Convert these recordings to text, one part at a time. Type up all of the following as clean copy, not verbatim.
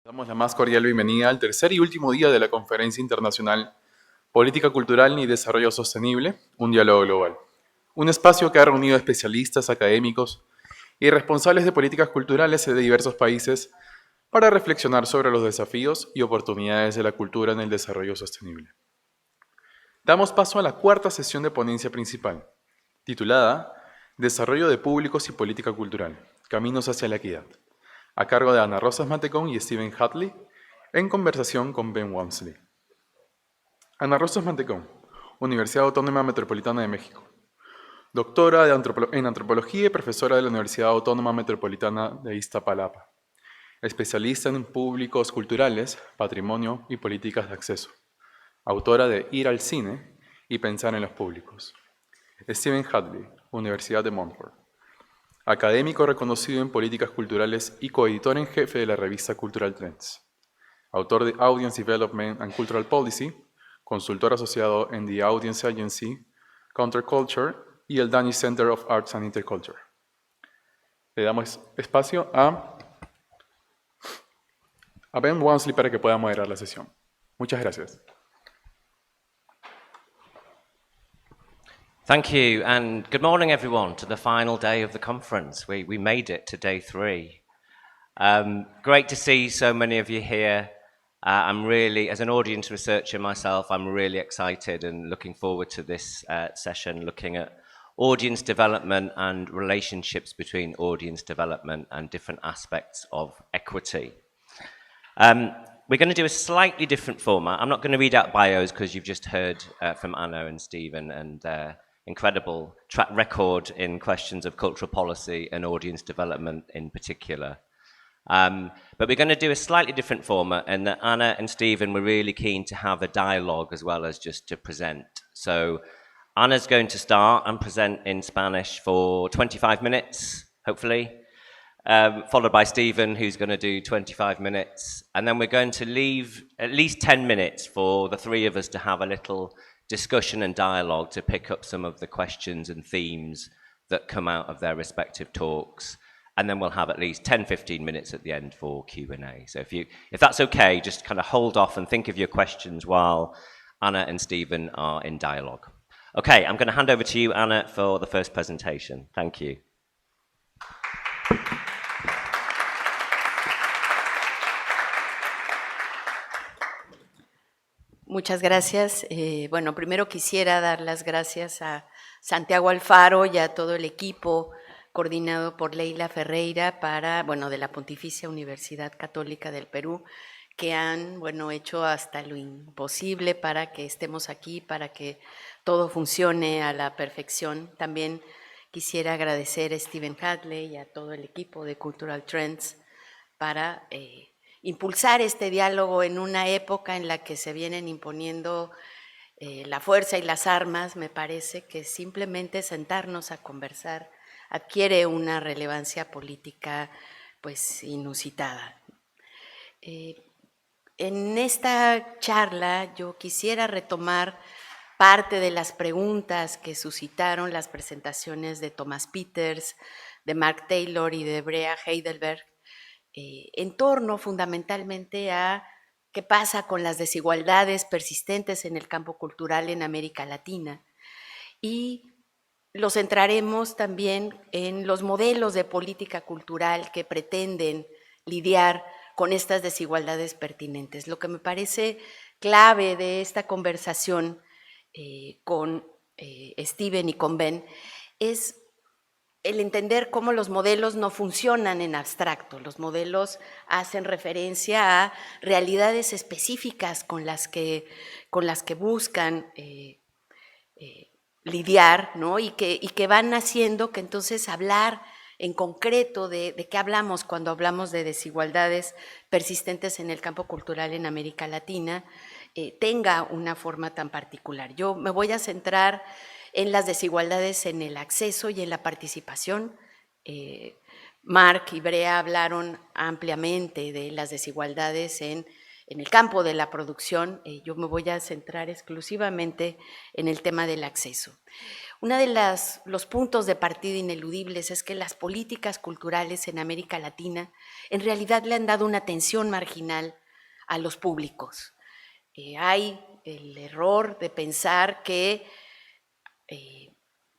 Damos la más cordial bienvenida al tercer y último día de la Conferencia Internacional Política Cultural y Desarrollo Sostenible, un diálogo global. Un espacio que ha reunido especialistas, académicos y responsables de políticas culturales de diversos países para reflexionar sobre los desafíos y oportunidades de la cultura en el desarrollo sostenible. Damos paso a la cuarta sesión de ponencia principal, titulada Desarrollo de Públicos y Política Cultural, Caminos hacia la Equidad, a cargo de Ana Rosas Mantecón y Stephen Hadley, en conversación con Ben Walmsley. Ana Rosas Mantecón, Universidad Autónoma Metropolitana de México. Doctora en Antropología y profesora de la Universidad Autónoma Metropolitana de Iztapalapa. Especialista en públicos culturales, patrimonio y políticas de acceso. Autora de Ir al cine y pensar en los públicos. Stephen Hadley, Universidad de Montfort. Académico reconocido en políticas culturales y coeditor en jefe de la revista Cultural Trends. Autor de Audience Development and Cultural Policy, consultor asociado en The Audience Agency, Counterculture y el Danish Center of Arts and Interculture. Le damos espacio a Ben Walmsley para que pueda moderar la sesión. Muchas gracias. Thank you, and good morning, everyone, to the final day of the conference. We made it to day 3. Great to see so many of you here. I'm really, as an audience researcher myself, I'm really excited and looking forward to this session, looking at audience development and relationships between audience development and different aspects of equity. We're going to do a slightly different format. I'm not going to read out bios because you've just heard from Anna and Stephen and incredible track record in questions of cultural policy and audience development in particular. But we're going to do a slightly different format, and that Anna and Stephen were really keen to have a dialogue as well as just to present. So Anna's going to start and present in Spanish for 25 minutes, hopefully, followed by Stephen, who's going to do 25 minutes. And then we're going to leave at least 10 minutes for the three of us to have a little discussion and dialogue to pick up some of the questions and themes that come out of their respective talks. And then we'll have at least 10-15 minutes at the end for Q&A. So if that's okay, just kind of hold off and think of your questions while Anna and Stephen are in dialogue. Okay, I'm going to hand over to you, Anna, for the first presentation. Thank you. Muchas gracias. Bueno, primero quisiera dar las gracias a Santiago Alfaro y a todo el equipo coordinado por Leila Ferreira de la Pontificia Universidad Católica del Perú, que han, hecho hasta lo imposible para que estemos aquí, para que todo funcione a la perfección. También quisiera agradecer a Stephen Hadley y a todo el equipo de Cultural Trends para impulsar este diálogo en una época en la que se vienen imponiendo la fuerza y las armas. Me parece que simplemente sentarnos a conversar adquiere una relevancia política inusitada. En esta charla yo quisiera retomar parte de las preguntas que suscitaron las presentaciones de Thomas Peters, de Mark Taylor y de Brea Heidelberg, en torno fundamentalmente a qué pasa con las desigualdades persistentes en el campo cultural en América Latina. Y los centraremos también en los modelos de política cultural que pretenden lidiar con estas desigualdades pertinentes. Lo que me parece clave de esta conversación con Stephen y con Ben es el entender cómo los modelos no funcionan en abstracto. Los modelos hacen referencia a realidades específicas con las que buscan lidiar, ¿no? y que van haciendo que entonces hablar en concreto de qué hablamos cuando hablamos de desigualdades persistentes en el campo cultural en América Latina tenga una forma tan particular. Yo me voy a centrar en las desigualdades en el acceso y en la participación. Mark y Brea hablaron ampliamente de las desigualdades en en el campo de la producción, yo me voy a centrar exclusivamente en el tema del acceso. Uno de los puntos de partida ineludibles es que las políticas culturales en América Latina en realidad le han dado una atención marginal a los públicos. Hay el error de pensar que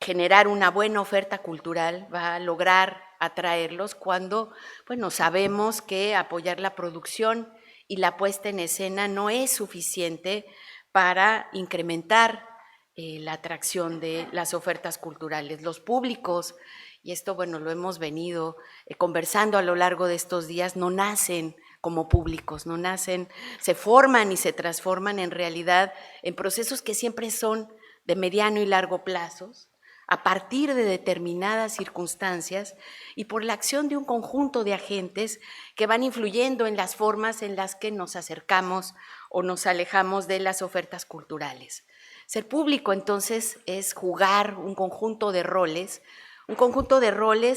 generar una buena oferta cultural va a lograr atraerlos cuando, bueno, sabemos que apoyar la producción y la puesta en escena no es suficiente para incrementar la atracción de las ofertas culturales. Los públicos, y esto, bueno, lo hemos venido conversando a lo largo de estos días, no nacen como públicos, no nacen, se forman y se transforman en realidad en procesos que siempre son de mediano y largo plazos, a partir de determinadas circunstancias y por la acción de un conjunto de agentes que van influyendo en las formas en las que nos acercamos o nos alejamos de las ofertas culturales. Ser público, entonces, es jugar un conjunto de roles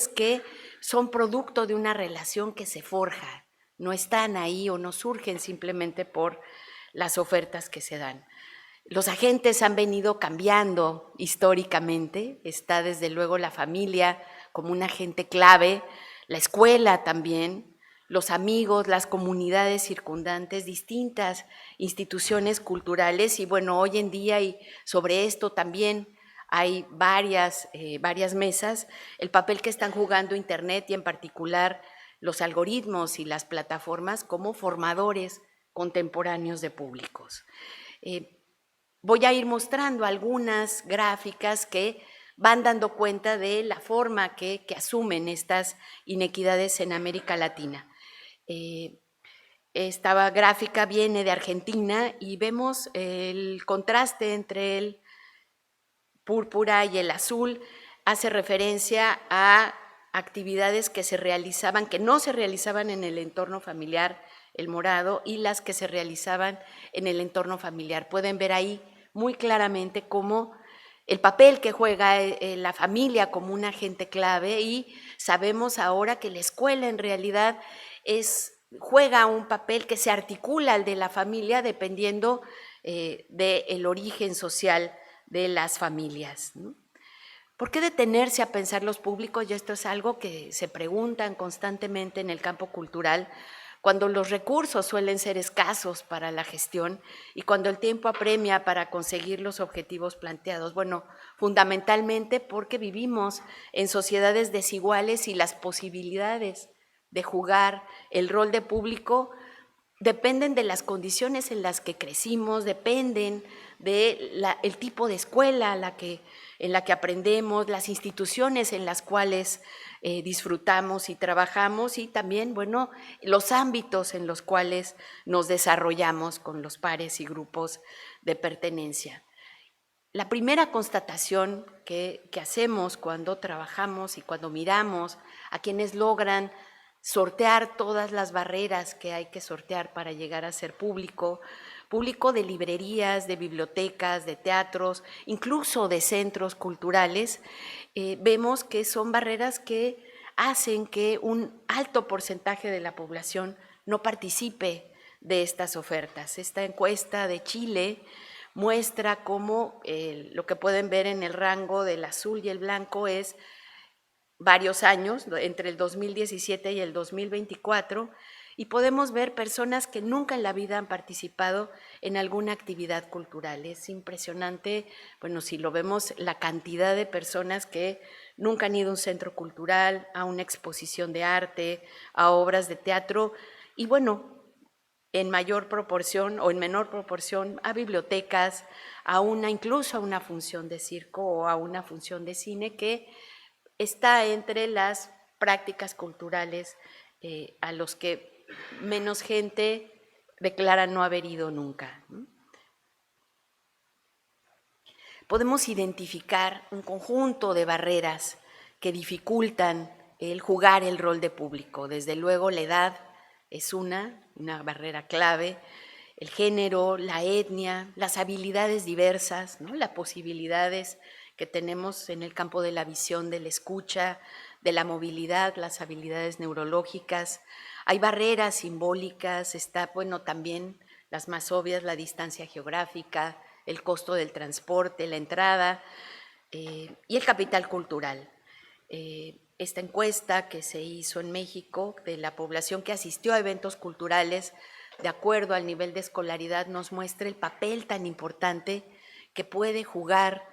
que son producto de una relación que se forja, no están ahí o no surgen simplemente por las ofertas que se dan. Los agentes han venido cambiando históricamente, está desde luego la familia como un agente clave, la escuela también, los amigos, las comunidades circundantes, distintas instituciones culturales y bueno, hoy en día y sobre esto también hay varias mesas, el papel que están jugando Internet y en particular los algoritmos y las plataformas como formadores contemporáneos de públicos. Voy a ir mostrando algunas gráficas que van dando cuenta de la forma que asumen estas inequidades en América Latina. Esta gráfica viene de Argentina y vemos el contraste entre el púrpura y el azul, hace referencia a actividades que se realizaban, que no se realizaban en el entorno familiar, el morado, y las que se realizaban en el entorno familiar. Pueden ver ahí muy claramente cómo el papel que juega la familia como un agente clave y sabemos ahora que la escuela en realidad juega un papel que se articula al de la familia dependiendo del origen social de las familias, ¿no? ¿Por qué detenerse a pensar los públicos? Y esto es algo que se preguntan constantemente en el campo cultural, cuando los recursos suelen ser escasos para la gestión y cuando el tiempo apremia para conseguir los objetivos planteados. Bueno, fundamentalmente porque vivimos en sociedades desiguales y las posibilidades de jugar el rol de público dependen de las condiciones en las que crecimos, dependen del tipo de escuela en la que aprendemos, las instituciones en las cuales disfrutamos y trabajamos y también, bueno, los ámbitos en los cuales nos desarrollamos con los pares y grupos de pertenencia. La primera constatación que hacemos cuando trabajamos y cuando miramos a quienes logran sortear todas las barreras que hay que sortear para llegar a ser público de librerías, de bibliotecas, de teatros, incluso de centros culturales, vemos que son barreras que hacen que un alto porcentaje de la población no participe de estas ofertas. Esta encuesta de Chile muestra cómo lo que pueden ver en el rango del azul y el blanco es varios años, entre el 2017 y el 2024, y podemos ver personas que nunca en la vida han participado en alguna actividad cultural. Es impresionante, bueno, si lo vemos, la cantidad de personas que nunca han ido a un centro cultural, a una exposición de arte, a obras de teatro, y bueno, en mayor proporción o en menor proporción a bibliotecas, incluso a una función de circo o a una función de cine que está entre las prácticas culturales a los que menos gente declara no haber ido nunca. Podemos identificar un conjunto de barreras que dificultan el jugar el rol de público. Desde luego la edad es una barrera clave, el género, la etnia, las habilidades diversas, ¿no? Las posibilidades que tenemos en el campo de la visión, de la escucha, de la movilidad, las habilidades neurológicas. Hay barreras simbólicas, está, bueno, también las más obvias, la distancia geográfica, el costo del transporte, la entrada y el capital cultural. Esta encuesta que se hizo en México de la población que asistió a eventos culturales de acuerdo al nivel de escolaridad nos muestra el papel tan importante que puede jugar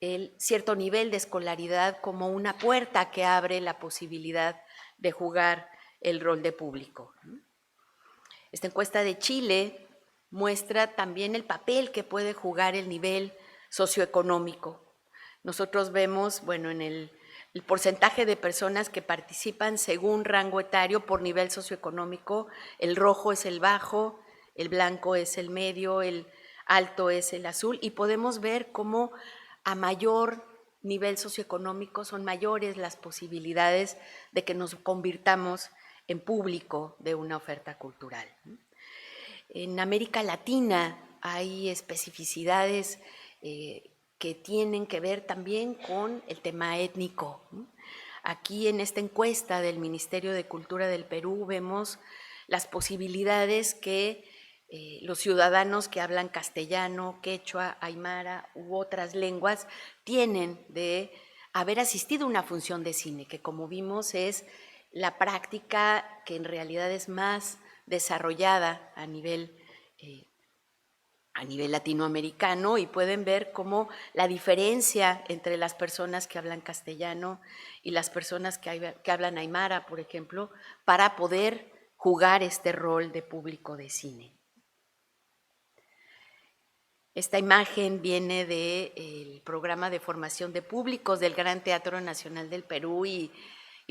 el cierto nivel de escolaridad como una puerta que abre la posibilidad de jugar el rol de público. Esta encuesta de Chile muestra también el papel que puede jugar el nivel socioeconómico. Nosotros vemos, bueno, en el porcentaje de personas que participan según rango etario por nivel socioeconómico, el rojo es el bajo, el blanco es el medio, el alto es el azul, y podemos ver cómo a mayor nivel socioeconómico son mayores las posibilidades de que nos convirtamos en público de una oferta cultural. En América Latina hay especificidades que tienen que ver también con el tema étnico. Aquí en esta encuesta del Ministerio de Cultura del Perú vemos las posibilidades que los ciudadanos que hablan castellano, quechua, aymara u otras lenguas tienen de haber asistido a una función de cine, que como vimos es la práctica que en realidad es más desarrollada a nivel latinoamericano, y pueden ver cómo la diferencia entre las personas que hablan castellano y las personas que hablan aymara, por ejemplo, para poder jugar este rol de público de cine. Esta imagen viene del programa de formación de públicos del Gran Teatro Nacional del Perú y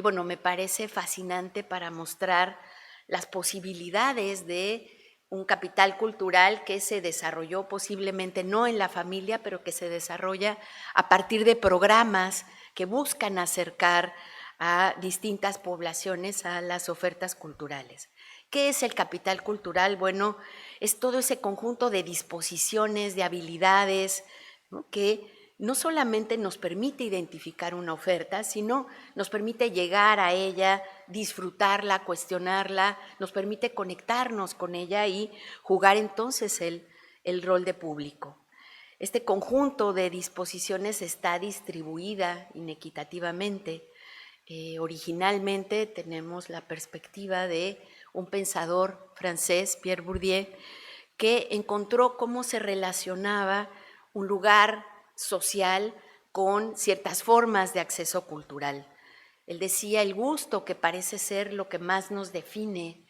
bueno, me parece fascinante para mostrar las posibilidades de un capital cultural que se desarrolló posiblemente no en la familia, pero que se desarrolla a partir de programas que buscan acercar a distintas poblaciones a las ofertas culturales. ¿Qué es el capital cultural? Bueno, es todo ese conjunto de disposiciones, de habilidades, ¿no?, que no solamente nos permite identificar una oferta, sino nos permite llegar a ella, disfrutarla, cuestionarla, nos permite conectarnos con ella y jugar entonces el rol de público. Este conjunto de disposiciones está distribuida inequitativamente. Originalmente tenemos la perspectiva de un pensador francés, Pierre Bourdieu, que encontró cómo se relacionaba un lugar social con ciertas formas de acceso cultural. Él decía, el gusto, que parece ser lo que más nos define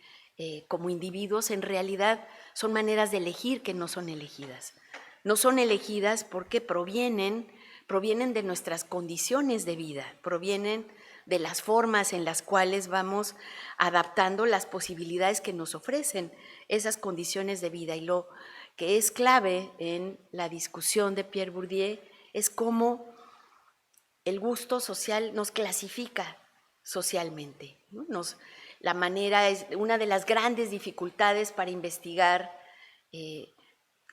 como individuos, en realidad son maneras de elegir que no son elegidas. No son elegidas porque provienen de nuestras condiciones de vida, provienen de las formas en las cuales vamos adaptando las posibilidades que nos ofrecen esas condiciones de vida. Y lo que es clave en la discusión de Pierre Bourdieu es cómo el gusto social nos clasifica socialmente, ¿no? La manera es una de las grandes dificultades para investigar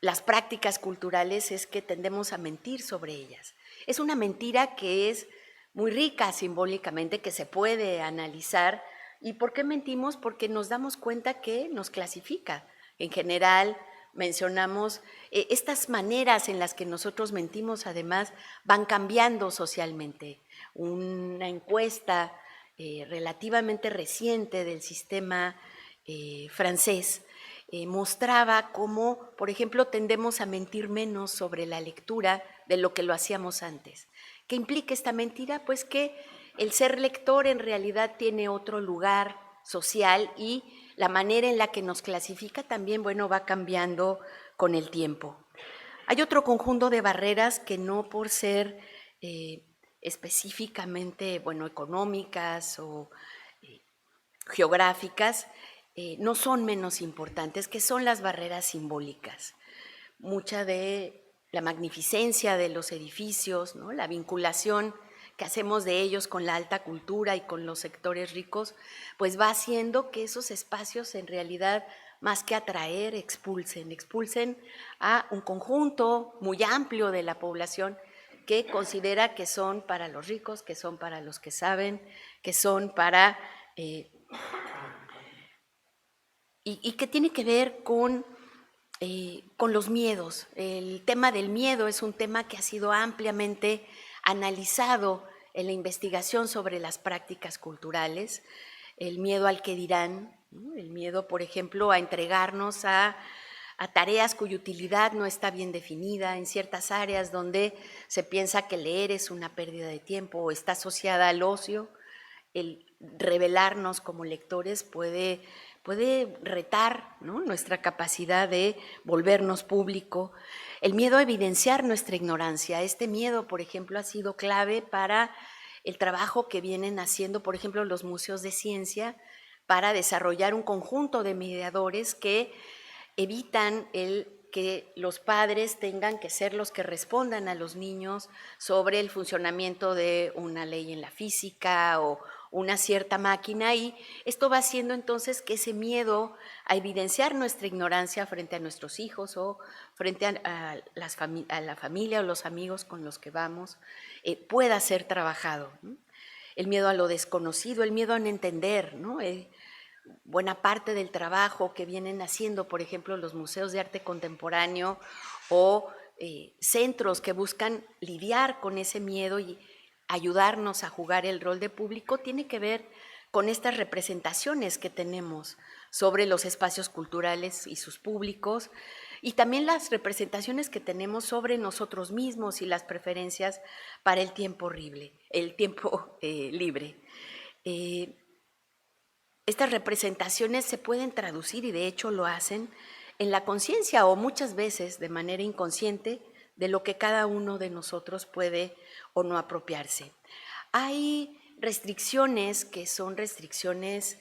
las prácticas culturales, es que tendemos a mentir sobre ellas. Es una mentira que es muy rica simbólicamente, que se puede analizar. ¿Y por qué mentimos? Porque nos damos cuenta que nos clasifica. En general, mencionamos estas maneras en las que nosotros mentimos, además, van cambiando socialmente. Una encuesta relativamente reciente del sistema francés mostraba cómo, por ejemplo, tendemos a mentir menos sobre la lectura de lo que lo hacíamos antes. ¿Qué implica esta mentira? Pues que el ser lector en realidad tiene otro lugar social y la manera en la que nos clasifica también, bueno, va cambiando con el tiempo. Hay otro conjunto de barreras que no por ser específicamente, bueno, económicas o geográficas, no son menos importantes, que son las barreras simbólicas. Mucha de la magnificencia de los edificios, ¿no?, la vinculación que hacemos de ellos con la alta cultura y con los sectores ricos, pues va haciendo que esos espacios en realidad, más que atraer, expulsen a un conjunto muy amplio de la población que considera que son para los ricos, que son para los que saben, que son para y que tiene que ver con con los miedos. El tema del miedo es un tema que ha sido ampliamente analizado en la investigación sobre las prácticas culturales. El miedo al que dirán, ¿no? El miedo, por ejemplo, a entregarnos a tareas cuya utilidad no está bien definida, en ciertas áreas donde se piensa que leer es una pérdida de tiempo o está asociada al ocio. El revelarnos como lectores puede retar, ¿no?, nuestra capacidad de volvernos público. El miedo a evidenciar nuestra ignorancia. Este miedo, por ejemplo, ha sido clave para el trabajo que vienen haciendo, por ejemplo, los museos de ciencia, para desarrollar un conjunto de mediadores que evitan el que los padres tengan que ser los que respondan a los niños sobre el funcionamiento de una ley en la física o una cierta máquina, y esto va haciendo entonces que ese miedo a evidenciar nuestra ignorancia frente a nuestros hijos o frente a la familia o los amigos con los que vamos pueda ser trabajado, ¿no? El miedo a lo desconocido, el miedo a no entender, ¿no? Buena parte del trabajo que vienen haciendo, por ejemplo, los museos de arte contemporáneo o centros que buscan lidiar con ese miedo y ayudarnos a jugar el rol de público, tiene que ver con estas representaciones que tenemos sobre los espacios culturales y sus públicos, y también las representaciones que tenemos sobre nosotros mismos y las preferencias para el tiempo libre. Estas representaciones se pueden traducir, y de hecho lo hacen, en la conciencia o muchas veces de manera inconsciente de lo que cada uno de nosotros puede o no apropiarse. Hay restricciones que son restricciones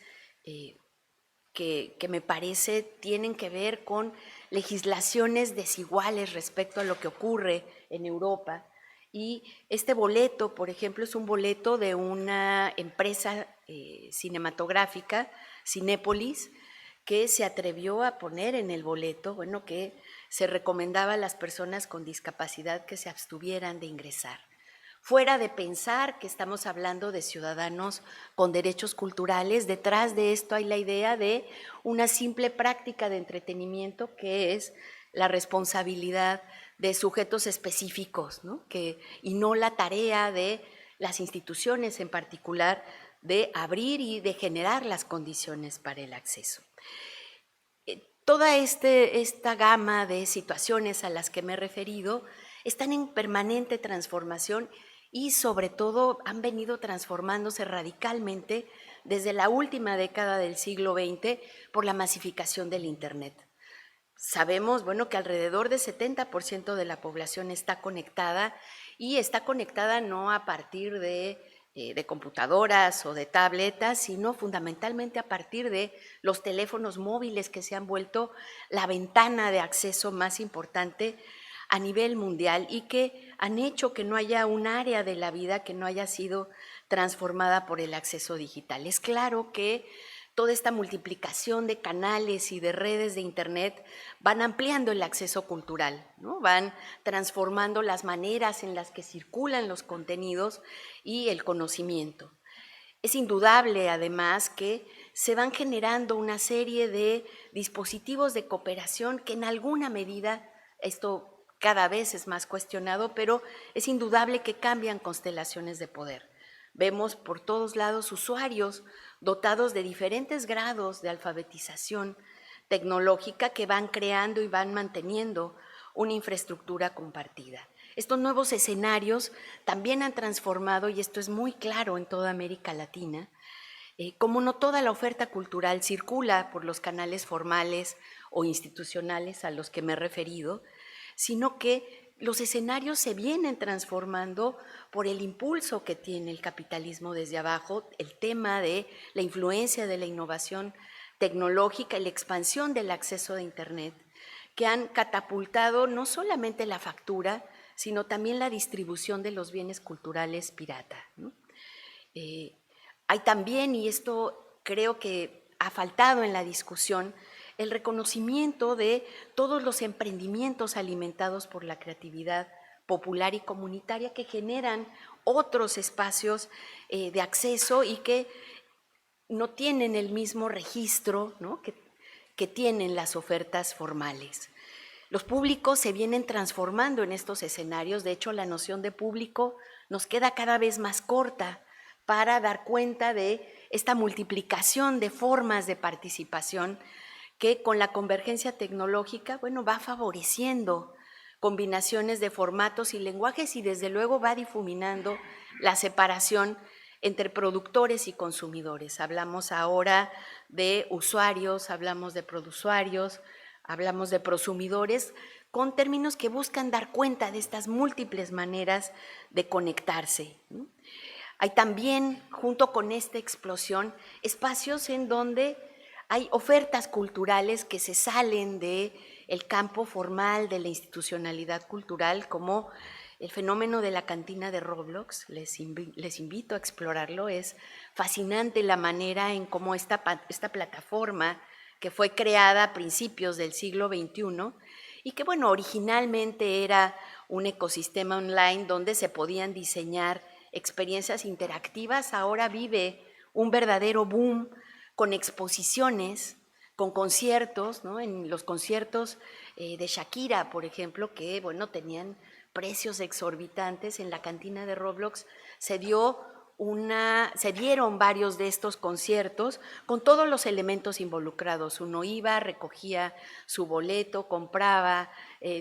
que me parece tienen que ver con legislaciones desiguales respecto a lo que ocurre en Europa. Y este boleto, por ejemplo, es un boleto de una empresa cinematográfica, Cinépolis, que se atrevió a poner en el boleto, bueno, que se recomendaba a las personas con discapacidad que se abstuvieran de ingresar. Fuera de pensar que estamos hablando de ciudadanos con derechos culturales, detrás de esto hay la idea de una simple práctica de entretenimiento que es la responsabilidad de sujetos específicos, ¿no? Y no la tarea de las instituciones en particular de abrir y de generar las condiciones para el acceso. Toda esta gama de situaciones a las que me he referido están en permanente transformación y sobre todo han venido transformándose radicalmente desde la última década del siglo XX por la masificación del Internet. Sabemos, bueno, que alrededor del 70% de la población está conectada, y está conectada no a partir de computadoras o de tabletas, sino fundamentalmente a partir de los teléfonos móviles, que se han vuelto la ventana de acceso más importante a nivel mundial y que han hecho que no haya un área de la vida que no haya sido transformada por el acceso digital. Es claro que toda esta multiplicación de canales y de redes de Internet van ampliando el acceso cultural, ¿no? Van transformando las maneras en las que circulan los contenidos y el conocimiento. Es indudable, además, que se van generando una serie de dispositivos de cooperación que en alguna medida, esto cada vez es más cuestionado, pero es indudable que cambian constelaciones de poder. Vemos por todos lados usuarios dotados de diferentes grados de alfabetización tecnológica que van creando y van manteniendo una infraestructura compartida. Estos nuevos escenarios también han transformado, y esto es muy claro en toda América Latina, como no toda la oferta cultural circula por los canales formales o institucionales a los que me he referido, sino que los escenarios se vienen transformando por el impulso que tiene el capitalismo desde abajo, el tema de la influencia de la innovación tecnológica y la expansión del acceso de Internet, que han catapultado no solamente la factura, sino también la distribución de los bienes culturales pirata, ¿no? Hay también, y esto creo que ha faltado en la discusión, el reconocimiento de todos los emprendimientos alimentados por la creatividad popular y comunitaria que generan otros espacios de acceso y que no tienen el mismo registro, ¿no?, que tienen las ofertas formales. Los públicos se vienen transformando en estos escenarios, de hecho la noción de público nos queda cada vez más corta para dar cuenta de esta multiplicación de formas de participación que con la convergencia tecnológica, bueno, va favoreciendo combinaciones de formatos y lenguajes y desde luego va difuminando la separación entre productores y consumidores. Hablamos ahora de usuarios, hablamos de produsuarios, hablamos de prosumidores, con términos que buscan dar cuenta de estas múltiples maneras de conectarse, ¿no? Hay también, junto con esta explosión, espacios en donde hay ofertas culturales que se salen del campo formal de la institucionalidad cultural, como el fenómeno de la cantina de Roblox. Les invito a explorarlo. Es fascinante la manera en cómo esta plataforma, que fue creada a principios del siglo XXI y que, bueno, originalmente era un ecosistema online donde se podían diseñar experiencias interactivas, ahora vive un verdadero boom con exposiciones, con conciertos, ¿no? En los conciertos de Shakira, por ejemplo, que, bueno, tenían precios exorbitantes. En la cantina de Roblox se dieron varios de estos conciertos con todos los elementos involucrados. Uno iba, recogía su boleto, compraba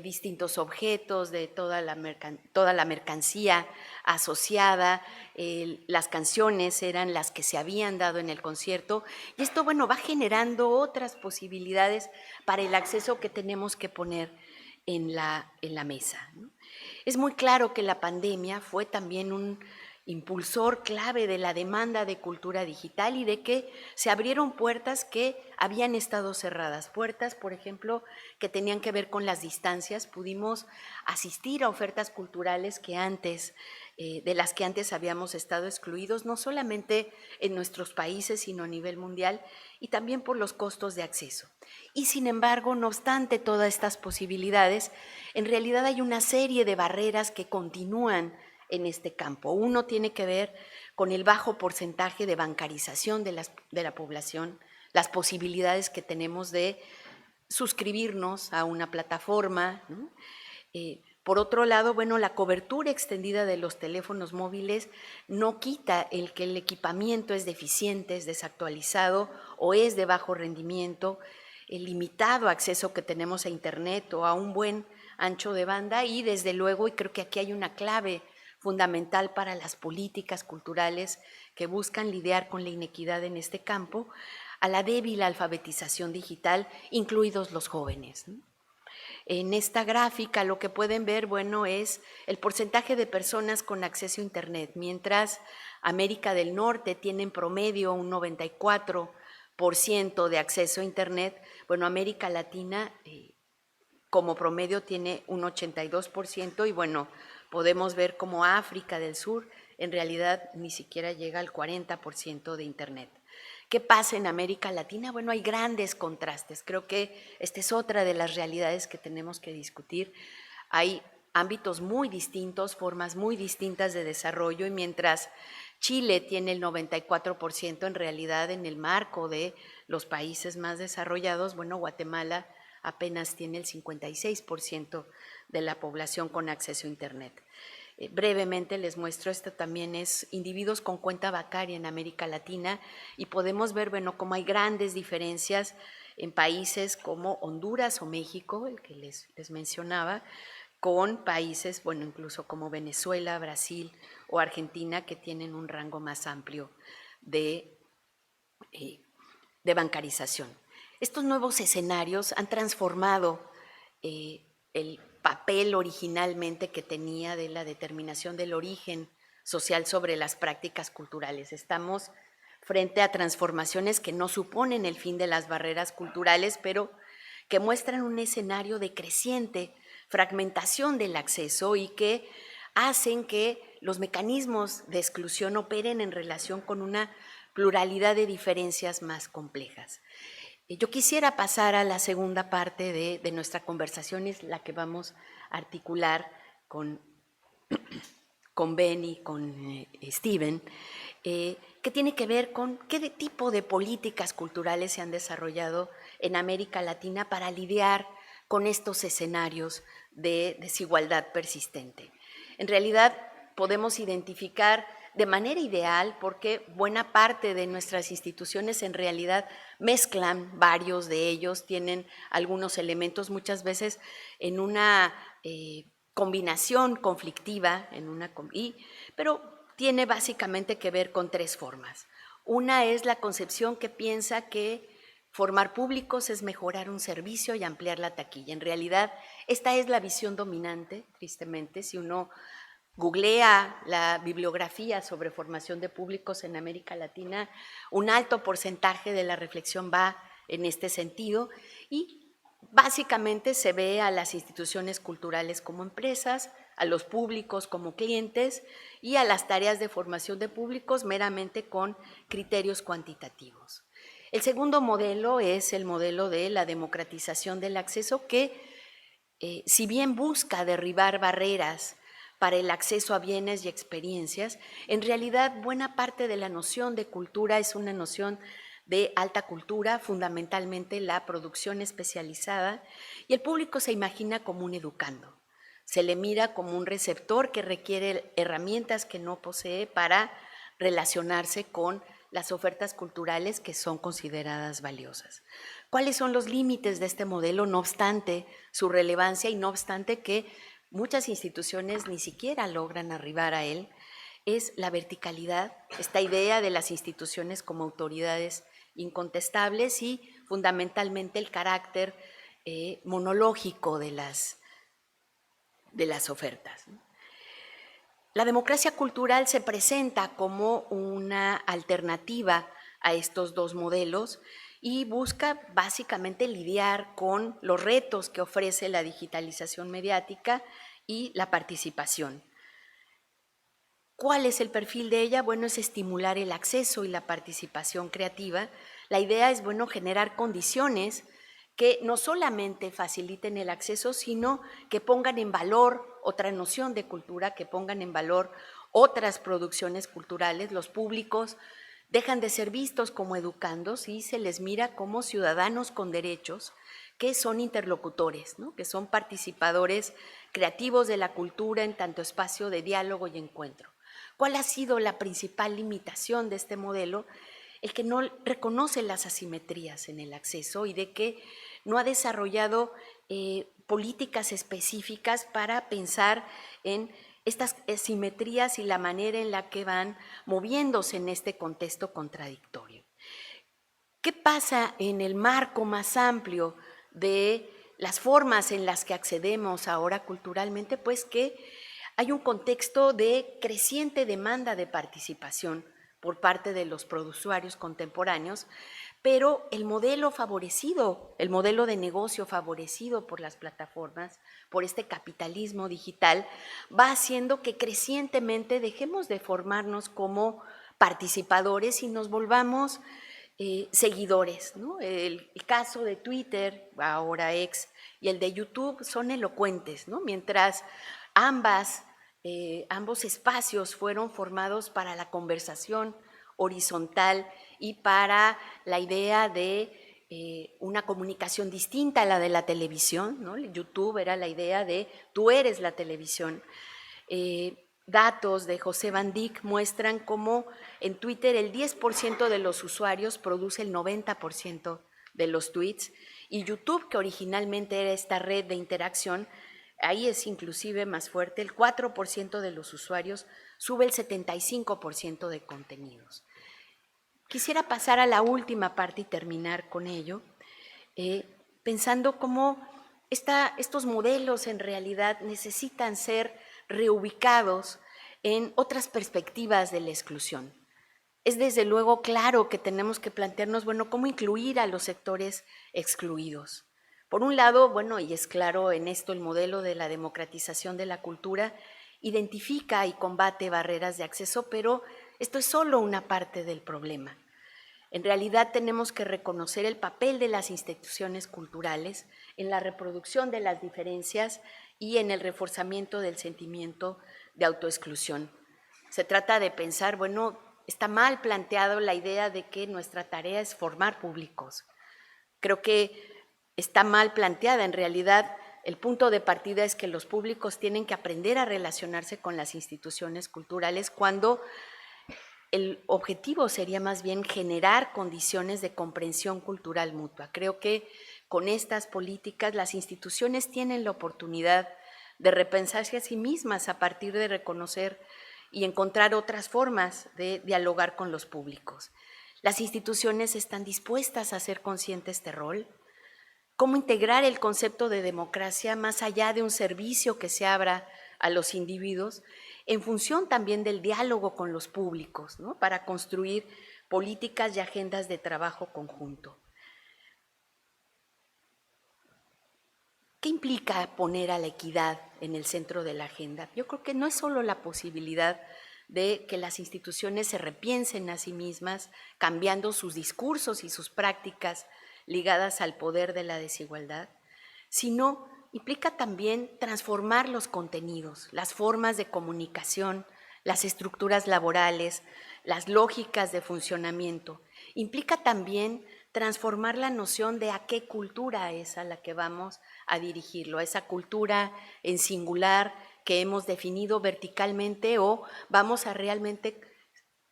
distintos objetos de toda la mercancía asociada, las canciones eran las que se habían dado en el concierto y esto, bueno, va generando otras posibilidades para el acceso que tenemos que poner en la mesa, ¿no? Es muy claro que la pandemia fue también un impulsor clave de la demanda de cultura digital y de que se abrieron puertas que habían estado cerradas, puertas, por ejemplo, que tenían que ver con las distancias. Pudimos asistir a ofertas culturales que antes, de las que antes habíamos estado excluidos, no solamente en nuestros países, sino a nivel mundial, y también por los costos de acceso. Y sin embargo, no obstante todas estas posibilidades, en realidad hay una serie de barreras que continúan en este campo. Uno tiene que ver con el bajo porcentaje de bancarización de la población, las posibilidades que tenemos de suscribirnos a una plataforma, ¿no? Por otro lado, bueno, la cobertura extendida de los teléfonos móviles no quita el que el equipamiento es deficiente, es desactualizado o es de bajo rendimiento, el limitado acceso que tenemos a Internet o a un buen ancho de banda y desde luego, y creo que aquí hay una clave fundamental para las políticas culturales que buscan lidiar con la inequidad en este campo, a la débil alfabetización digital, incluidos los jóvenes, ¿no? En esta gráfica lo que pueden ver, bueno, es el porcentaje de personas con acceso a Internet. Mientras América del Norte tiene en promedio un 94% de acceso a Internet, bueno, América Latina como promedio tiene un 82% y bueno, podemos ver cómo África del Sur en realidad ni siquiera llega al 40% de Internet. ¿Qué pasa en América Latina? Bueno, hay grandes contrastes. Creo que esta es otra de las realidades que tenemos que discutir. Hay ámbitos muy distintos, formas muy distintas de desarrollo y mientras Chile tiene el 94%, en realidad en el marco de los países más desarrollados, bueno, Guatemala apenas tiene el 56% de la población con acceso a Internet. Brevemente les muestro, esto también es individuos con cuenta bancaria en América Latina y podemos ver, bueno, cómo hay grandes diferencias en países como Honduras o México, el que les mencionaba, con países, bueno, incluso como Venezuela, Brasil o Argentina, que tienen un rango más amplio de bancarización. Estos nuevos escenarios han transformado el papel originalmente que tenía de la determinación del origen social sobre las prácticas culturales. Estamos frente a transformaciones que no suponen el fin de las barreras culturales, pero que muestran un escenario de creciente fragmentación del acceso y que hacen que los mecanismos de exclusión operen en relación con una pluralidad de diferencias más complejas. Yo quisiera pasar a la segunda parte de nuestra conversación, es la que vamos a articular con Ben y con Steven, que tiene que ver con qué tipo de políticas culturales se han desarrollado en América Latina para lidiar con estos escenarios de desigualdad persistente. En realidad podemos identificar de manera ideal porque buena parte de nuestras instituciones en realidad mezclan varios de ellos, tienen algunos elementos muchas veces en una combinación conflictiva, pero tiene básicamente que ver con tres formas. Una es la concepción que piensa que formar públicos es mejorar un servicio y ampliar la taquilla. En realidad, esta es la visión dominante, tristemente. Si uno googlea la bibliografía sobre formación de públicos en América Latina, un alto porcentaje de la reflexión va en este sentido y básicamente se ve a las instituciones culturales como empresas, a los públicos como clientes y a las tareas de formación de públicos meramente con criterios cuantitativos. El segundo modelo es el modelo de la democratización del acceso que, si bien busca derribar barreras para el acceso a bienes y experiencias, en realidad buena parte de la noción de cultura es una noción de alta cultura, fundamentalmente la producción especializada, y el público se imagina como un educando. Se le mira como un receptor que requiere herramientas que no posee para relacionarse con las ofertas culturales que son consideradas valiosas. ¿Cuáles son los límites de este modelo, no obstante su relevancia y no obstante que muchas instituciones ni siquiera logran arribar a él? Es la verticalidad, esta idea de las instituciones como autoridades incontestables y fundamentalmente el carácter monológico de las ofertas. La democracia cultural se presenta como una alternativa a estos dos modelos y busca básicamente lidiar con los retos que ofrece la digitalización mediática y la participación. ¿Cuál es el perfil de ella? Bueno, es estimular el acceso y la participación creativa. La idea es, bueno, generar condiciones que no solamente faciliten el acceso, sino que pongan en valor otra noción de cultura, que pongan en valor otras producciones culturales. Los públicos dejan de ser vistos como educandos y se les mira como ciudadanos con derechos que son interlocutores, ¿no? Que son participadores creativos de la cultura en tanto espacio de diálogo y encuentro. ¿Cuál ha sido la principal limitación de este modelo? El que no reconoce las asimetrías en el acceso y de que no ha desarrollado políticas específicas para pensar en estas asimetrías y la manera en la que van moviéndose en este contexto contradictorio. ¿Qué pasa en el marco más amplio de las formas en las que accedemos ahora culturalmente? Pues que hay un contexto de creciente demanda de participación por parte de los usuarios contemporáneos, pero el modelo favorecido, el modelo de negocio favorecido por las plataformas, por este capitalismo digital, va haciendo que crecientemente dejemos de formarnos como participadores y nos volvamos seguidores, ¿no? El caso de Twitter, ahora X, y el de YouTube son elocuentes, ¿no? Mientras ambos espacios fueron formados para la conversación horizontal y para la idea de una comunicación distinta a la de la televisión, ¿no? YouTube era la idea de tú eres la televisión. Datos de José Van Dyck muestran cómo en Twitter el 10% de los usuarios produce el 90% de los tweets y YouTube, que originalmente era esta red de interacción, ahí es inclusive más fuerte, el 4% de los usuarios sube el 75% de contenidos. Quisiera pasar a la última parte y terminar con ello, pensando cómo estos modelos en realidad necesitan ser reubicados en otras perspectivas de la exclusión. Es desde luego claro que tenemos que plantearnos, bueno, cómo incluir a los sectores excluidos. Por un lado, bueno, y es claro en esto el modelo de la democratización de la cultura, identifica y combate barreras de acceso, pero esto es solo una parte del problema. En realidad tenemos que reconocer el papel de las instituciones culturales en la reproducción de las diferencias y en el reforzamiento del sentimiento de autoexclusión. Se trata de pensar, bueno, está mal planteado la idea de que nuestra tarea es formar públicos. Creo que está mal planteada. En realidad, el punto de partida es que los públicos tienen que aprender a relacionarse con las instituciones culturales cuando el objetivo sería más bien generar condiciones de comprensión cultural mutua. Creo que con estas políticas las instituciones tienen la oportunidad de repensarse a sí mismas a partir de reconocer y encontrar otras formas de dialogar con los públicos. Las instituciones están dispuestas a hacer consciente este rol. ¿Cómo integrar el concepto de democracia más allá de un servicio que se abra a los individuos, en función también del diálogo con los públicos, ¿no? Para construir políticas y agendas de trabajo conjunto? ¿Qué implica poner a la equidad en el centro de la agenda? Yo creo que no es solo la posibilidad de que las instituciones se repiensen a sí mismas, cambiando sus discursos y sus prácticas ligadas al poder de la desigualdad, sino implica también transformar los contenidos, las formas de comunicación, las estructuras laborales, las lógicas de funcionamiento. Implica también transformar la noción de a qué cultura es a la que vamos a dirigirlo, a esa cultura en singular que hemos definido verticalmente, o vamos a realmente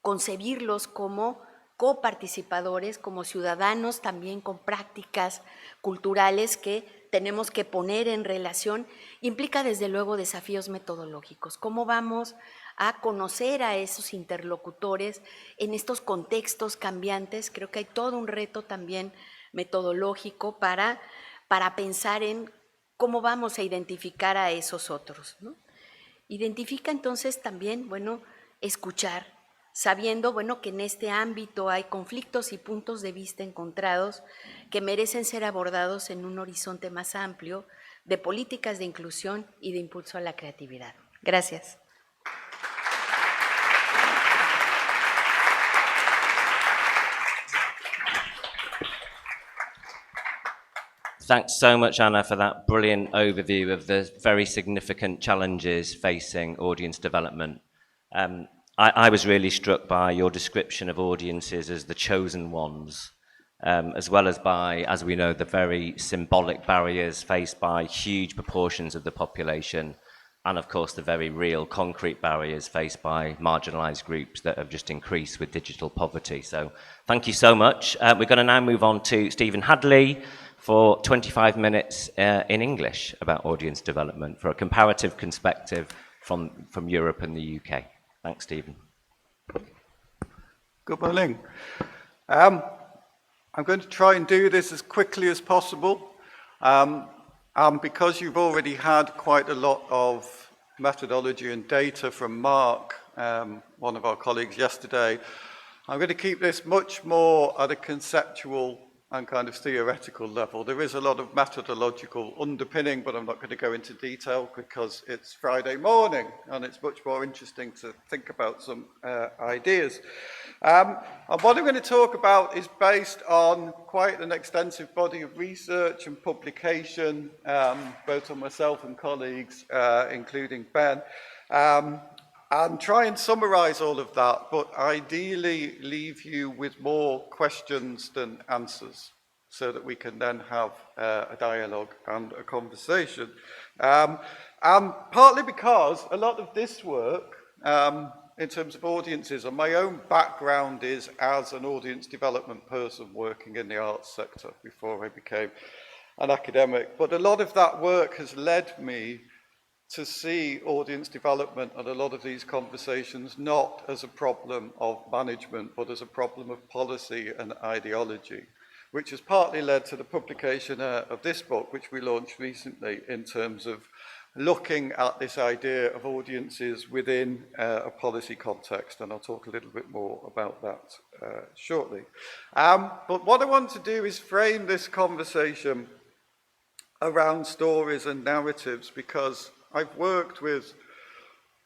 concebirlos como coparticipadores, como ciudadanos también con prácticas culturales que tenemos que poner en relación. Implica desde luego desafíos metodológicos. ¿Cómo vamos a conocer a esos interlocutores en estos contextos cambiantes? Creo que hay todo un reto también metodológico para pensar en cómo vamos a identificar a esos otros, ¿no? Identifica entonces también, escuchar, sabiendo, que en este ámbito hay conflictos y puntos de vista encontrados que merecen ser abordados en un horizonte más amplio de políticas de inclusión y de impulso a la creatividad. Gracias. Thanks so much, Anna, for that brilliant overview of the very significant challenges facing audience development. I was really struck by your description of audiences as the chosen ones, as well as by, as we know, the very symbolic barriers faced by huge proportions of the population, and of course the very real concrete barriers faced by marginalised groups that have just increased with digital poverty. So thank you so much. We're going to now move on to Stephen Hadley for 25 minutes in English about audience development for a comparative perspective from Europe and the UK. Thanks, Stephen. Good morning. I'm going to try and do this as quickly as possible. Because you've already had quite a lot of methodology and data from Mark, one of our colleagues yesterday, I'm going to keep this much more at a conceptual and kind of theoretical level. There is a lot of methodological underpinning, but I'm not going to go into detail because it's Friday morning and it's much more interesting to think about some ideas. And what I'm going to talk about is based on quite an extensive body of research and publication, both on myself and colleagues, including Ben, and try and summarize all of that, but ideally leave you with more questions than answers so that we can then have a dialogue and a conversation. And partly because a lot of this work, in terms of audiences, and my own background is as an audience development person working in the arts sector before I became an academic, but a lot of that work has led me to see audience development and a lot of these conversations not as a problem of management, but as a problem of policy and ideology, which has partly led to the publication of this book, which we launched recently, in terms of looking at this idea of audiences within a policy context, and I'll talk a little bit more about that shortly. But what I want to do is frame this conversation around stories and narratives, because I've worked with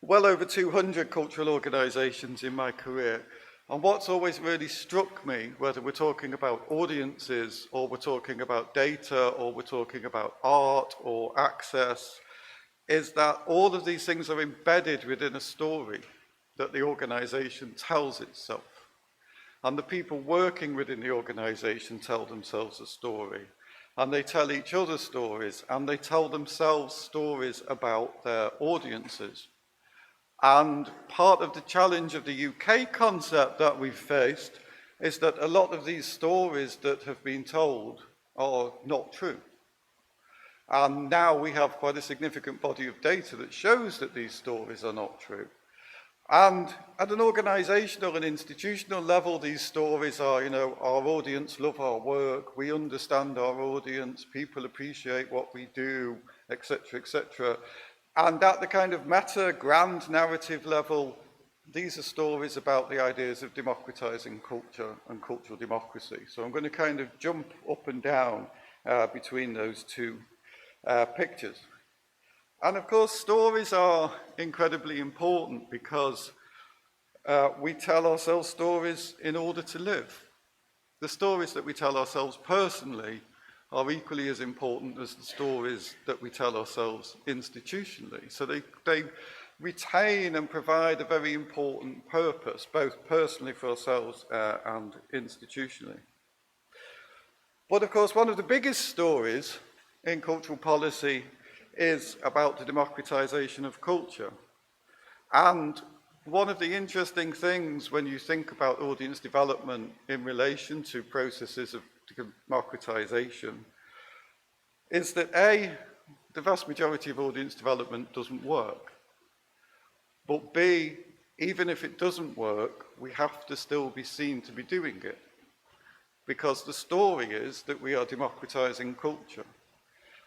well over 200 cultural organisations in my career, and what's always really struck me, whether we're talking about audiences or we're talking about data or we're talking about art or access, is that all of these things are embedded within a story that the organisation tells itself. And the people working within the organisation tell themselves a story. and they tell each other stories, and they tell themselves stories about their audiences. And part of the challenge of the UK concept that we've faced is that a lot of these stories that have been told are not true. And now we have quite a significant body of data that shows that these stories are not true. And at an organizational and institutional level, these stories are, our audience love our work, we understand our audience, people appreciate what we do, etc., etc. And at the kind of meta, grand narrative level, these are stories about the ideas of democratizing culture and cultural democracy. So I'm going to kind of jump up and down between those two pictures. And of course, stories are incredibly important because we tell ourselves stories in order to live. The stories that we tell ourselves personally are equally as important as the stories that we tell ourselves institutionally. So they retain and provide a very important purpose, both personally for ourselves and institutionally. But of course, one of the biggest stories in cultural policy is about the democratization of culture. And one of the interesting things when you think about audience development in relation to processes of democratization is that A, the vast majority of audience development doesn't work. But B, even if it doesn't work, we have to still be seen to be doing it. Because the story is that we are democratizing culture.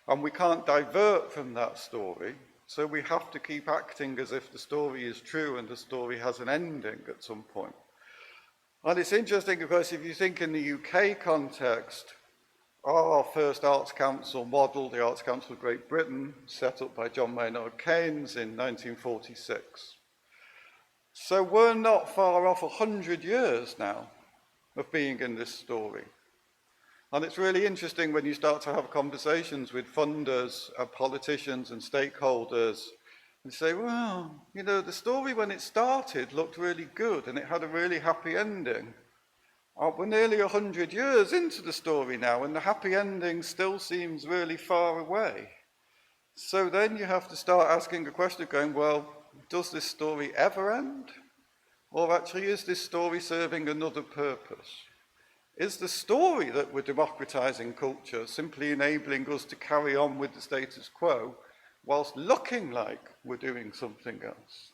And we can't divert from that story, so we have to keep acting as if the story is true and the story has an ending at some point. And it's interesting because if you think in the UK context, our first Arts Council model, the Arts Council of Great Britain, set up by John Maynard Keynes in 1946. So we're not far off 100 years now of being in this story. And it's really interesting when you start to have conversations with funders, politicians and stakeholders, and say, well, the story when it started looked really good and it had a really happy ending. We're nearly 100 years into the story now and the happy ending still seems really far away. So then you have to start asking a question going, well, does this story ever end? Or actually is this story serving another purpose? Is the story that we're democratizing culture simply enabling us to carry on with the status quo whilst looking like we're doing something else?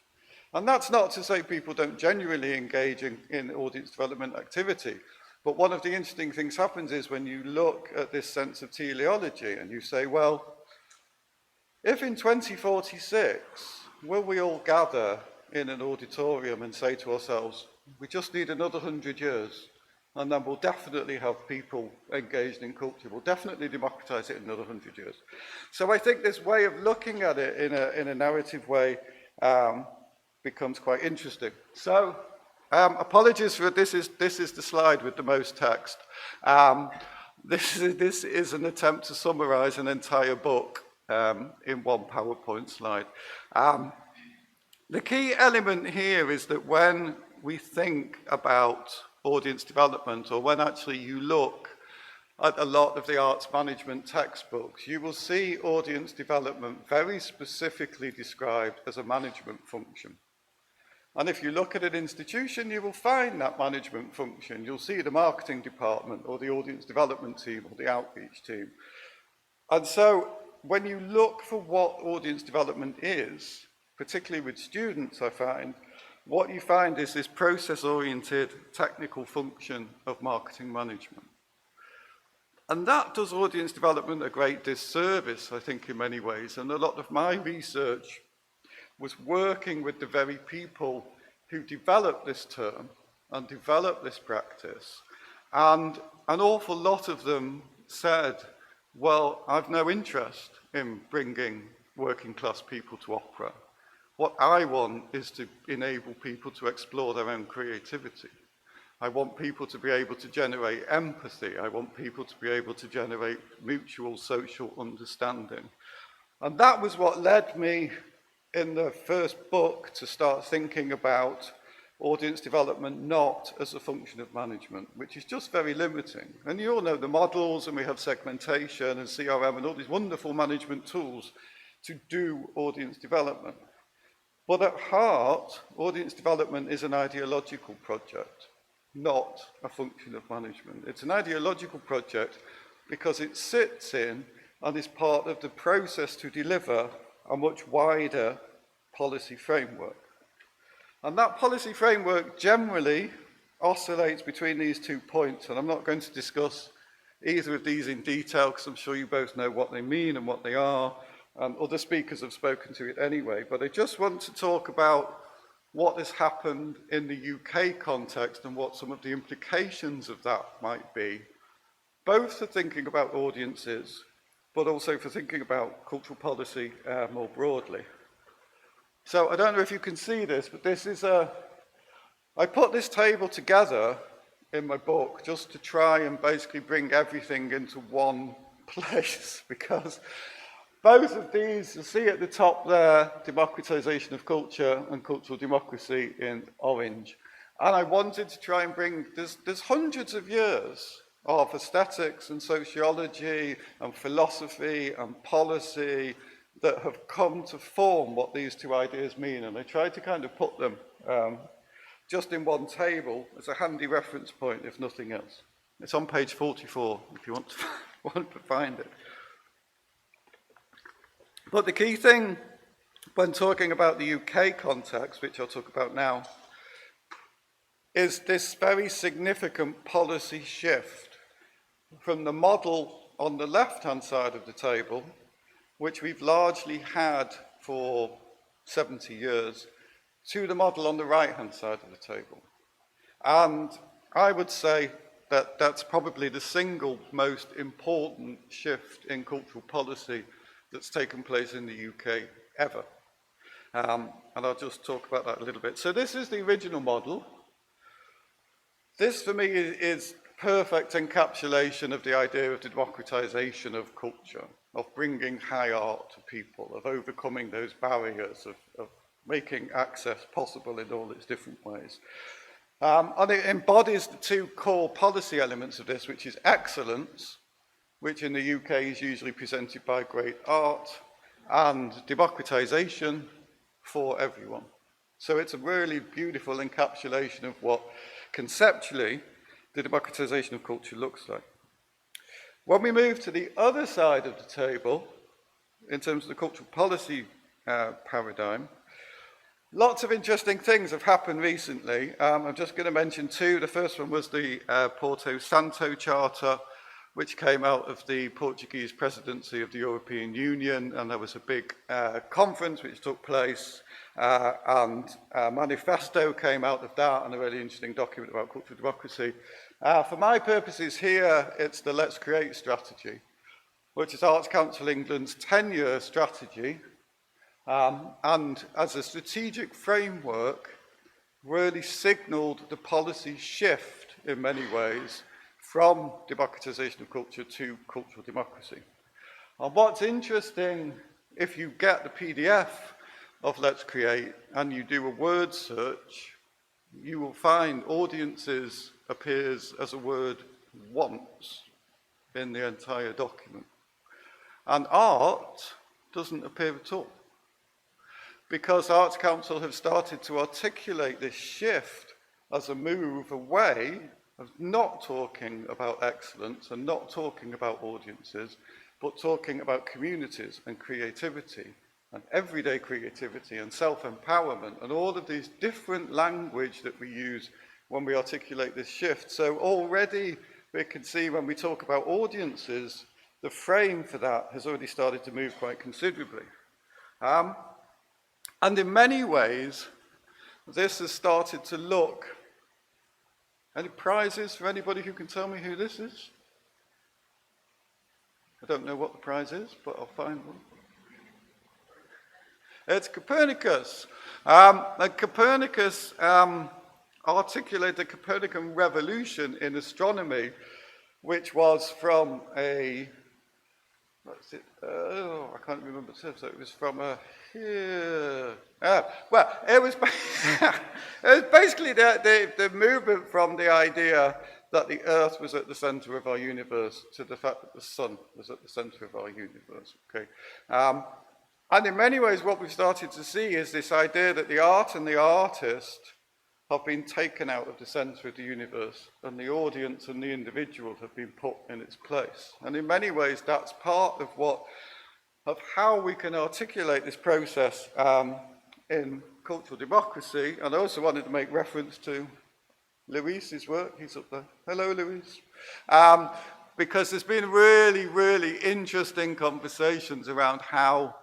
And that's not to say people don't genuinely engage in audience development activity, but one of the interesting things happens is when you look at this sense of teleology and you say, well, if in 2046, will we all gather in an auditorium and say to ourselves, we just need another 100 years, and then we'll definitely have people engaged in culture. We'll definitely democratize it in another 100 years. So I think this way of looking at it in a narrative way becomes quite interesting. So apologies for this is the slide with the most text. This is an attempt to summarize an entire book in one PowerPoint slide. The key element here is that when we think about audience development, or when actually you look at a lot of the arts management textbooks, you will see audience development very specifically described as a management function. And if you look at an institution, you will find that management function. You'll see the marketing department, or the audience development team, or the outreach team. And so when you look for what audience development is, particularly with students, I find, what you find is this process-oriented technical function of marketing management. And that does audience development a great disservice, I think, in many ways. And a lot of my research was working with the very people who developed this term and developed this practice. And an awful lot of them said, well, I've no interest in bringing working class people to opera. What I want is to enable people to explore their own creativity. I want people to be able to generate empathy. I want people to be able to generate mutual social understanding. And that was what led me in the first book to start thinking about audience development not as a function of management, which is just very limiting. And you all know the models, and we have segmentation and CRM and all these wonderful management tools to do audience development. But at heart, audience development is an ideological project, not a function of management. It's an ideological project because it sits in and is part of the process to deliver a much wider policy framework. And that policy framework generally oscillates between these 2 points, and I'm not going to discuss either of these in detail because I'm sure you both know what they mean and what they are, and other speakers have spoken to it anyway, but I just want to talk about what has happened in the UK context and what some of the implications of that might be, both for thinking about audiences, but also for thinking about cultural policy more broadly. So I don't know if you can see this, but this is I put this table together in my book just to try and basically bring everything into one place, because both of these, you'll see at the top there, democratization of culture and cultural democracy in orange. And I wanted to try and bring, there's hundreds of years of aesthetics and sociology and philosophy and policy that have come to form what these two ideas mean, and I tried to kind of put them just in one table as a handy reference point, if nothing else. It's on page 44, if you want to find it. But the key thing when talking about the UK context, which I'll talk about now, is this very significant policy shift from the model on the left-hand side of the table, which we've largely had for 70 years, to the model on the right-hand side of the table. And I would say that that's probably the single most important shift in cultural policy that's taken place in the UK ever. And I'll just talk about that a little bit. So this is the original model. This, for me, is perfect encapsulation of the idea of the democratization of culture, of bringing high art to people, of overcoming those barriers, of making access possible in all its different ways. And it embodies the two core policy elements of this, which is excellence, which in the UK is usually presented by great art, and democratization for everyone. So it's a really beautiful encapsulation of what conceptually the democratization of culture looks like. When we move to the other side of the table, in terms of the cultural policy paradigm, lots of interesting things have happened recently. I'm just going to mention two. The first one was the Porto Santo Charter, which came out of the Portuguese presidency of the European Union, and there was a big conference which took place, and a manifesto came out of that, and a really interesting document about cultural democracy. For my purposes here, it's the Let's Create strategy, which is Arts Council England's 10-year strategy, and as a strategic framework, really signalled the policy shift in many ways from democratization of culture to cultural democracy. And what's interesting, if you get the PDF of Let's Create and you do a word search, you will find audiences appears as a word once in the entire document. And art doesn't appear at all, because Arts Council have started to articulate this shift as a move away of not talking about excellence and not talking about audiences, but talking about communities and creativity and everyday creativity and self-empowerment and all of these different language that we use when we articulate this shift. So already we can see when we talk about audiences, the frame for that has already started to move quite considerably. And in many ways, this has started to look. Any prizes for anybody who can tell me who this is? I don't know what the prize is, but I'll find one. It's Copernicus. And Copernicus articulated the Copernican revolution in astronomy, which was from a what's it? Oh, I can't remember. So it was from here. Well, it was, it was basically the movement from the idea that the Earth was at the center of our universe to the fact that the sun was at the center of our universe. Okay, and in many ways, what we've started to see is this idea that the art and the artist have been taken out of the center of the universe, and the audience and the individual have been put in its place. And in many ways, that's part of how we can articulate this process in cultural democracy. And I also wanted to make reference to Luis's work. He's up there. Hello, Luis. Because there's been really, really interesting conversations around how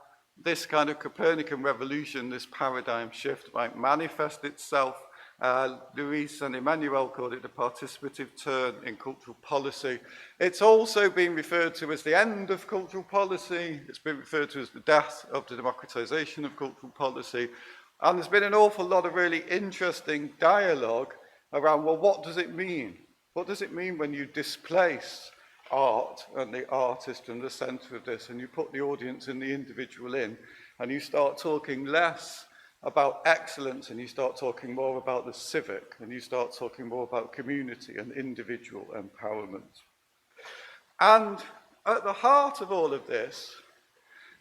this kind of Copernican revolution, this paradigm shift, might manifest itself. Luis and Emmanuel called it the participative turn in cultural policy. It's also been referred to as the end of cultural policy. It's been referred to as the death of the democratization of cultural policy. And there's been an awful lot of really interesting dialogue around, well, what does it mean? What does it mean when you displace art and the artist in the center of this, and you put the audience and the individual in, and you start talking less about excellence, and you start talking more about the civic, and you start talking more about community and individual empowerment. And at the heart of all of this,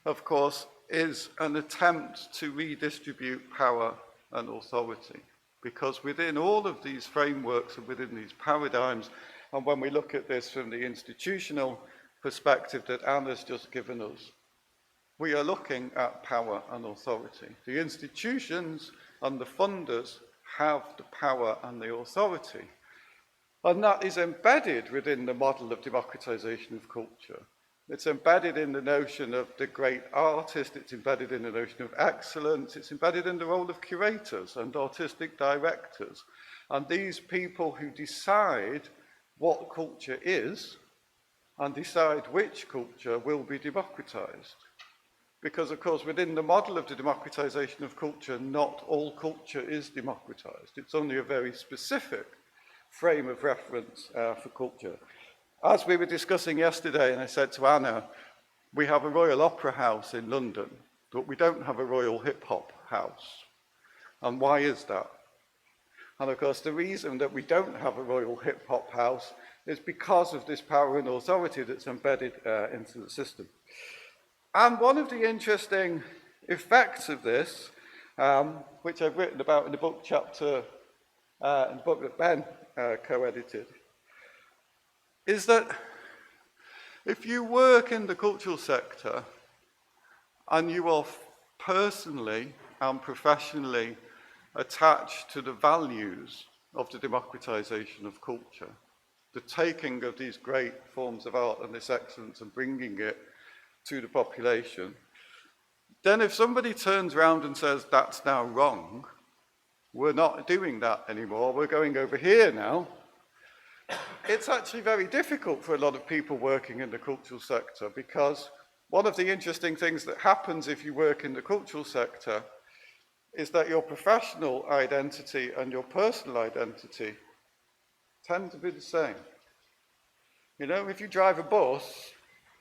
of course, is an attempt to redistribute power and authority. Because within all of these frameworks and within these paradigms, and when we look at this from the institutional perspective that Anna's just given us, we are looking at power and authority. The institutions and the funders have the power and the authority. And that is embedded within the model of democratization of culture. It's embedded in the notion of the great artist, it's embedded in the notion of excellence, it's embedded in the role of curators and artistic directors. And these people who decide what culture is and decide which culture will be democratized. Because, of course, within the model of the democratization of culture, not all culture is democratized. It's only a very specific frame of reference for culture. As we were discussing yesterday, and I said to Anna, we have a Royal Opera House in London, but we don't have a Royal Hip Hop House. And why is that? And, of course, the reason that we don't have a Royal Hip Hop House is because of this power and authority that's embedded into the system. And one of the interesting effects of this, which I've written about in the book chapter, in the book that Ben co-edited, is that if you work in the cultural sector and you are personally and professionally attached to the values of the democratization of culture, the taking of these great forms of art and this excellence and bringing it to the population, then if somebody turns around and says that's now wrong, we're not doing that anymore, we're going over here now, it's actually very difficult for a lot of people working in the cultural sector, because one of the interesting things that happens if you work in the cultural sector is that your professional identity and your personal identity tend to be the same. You know, if you drive a bus,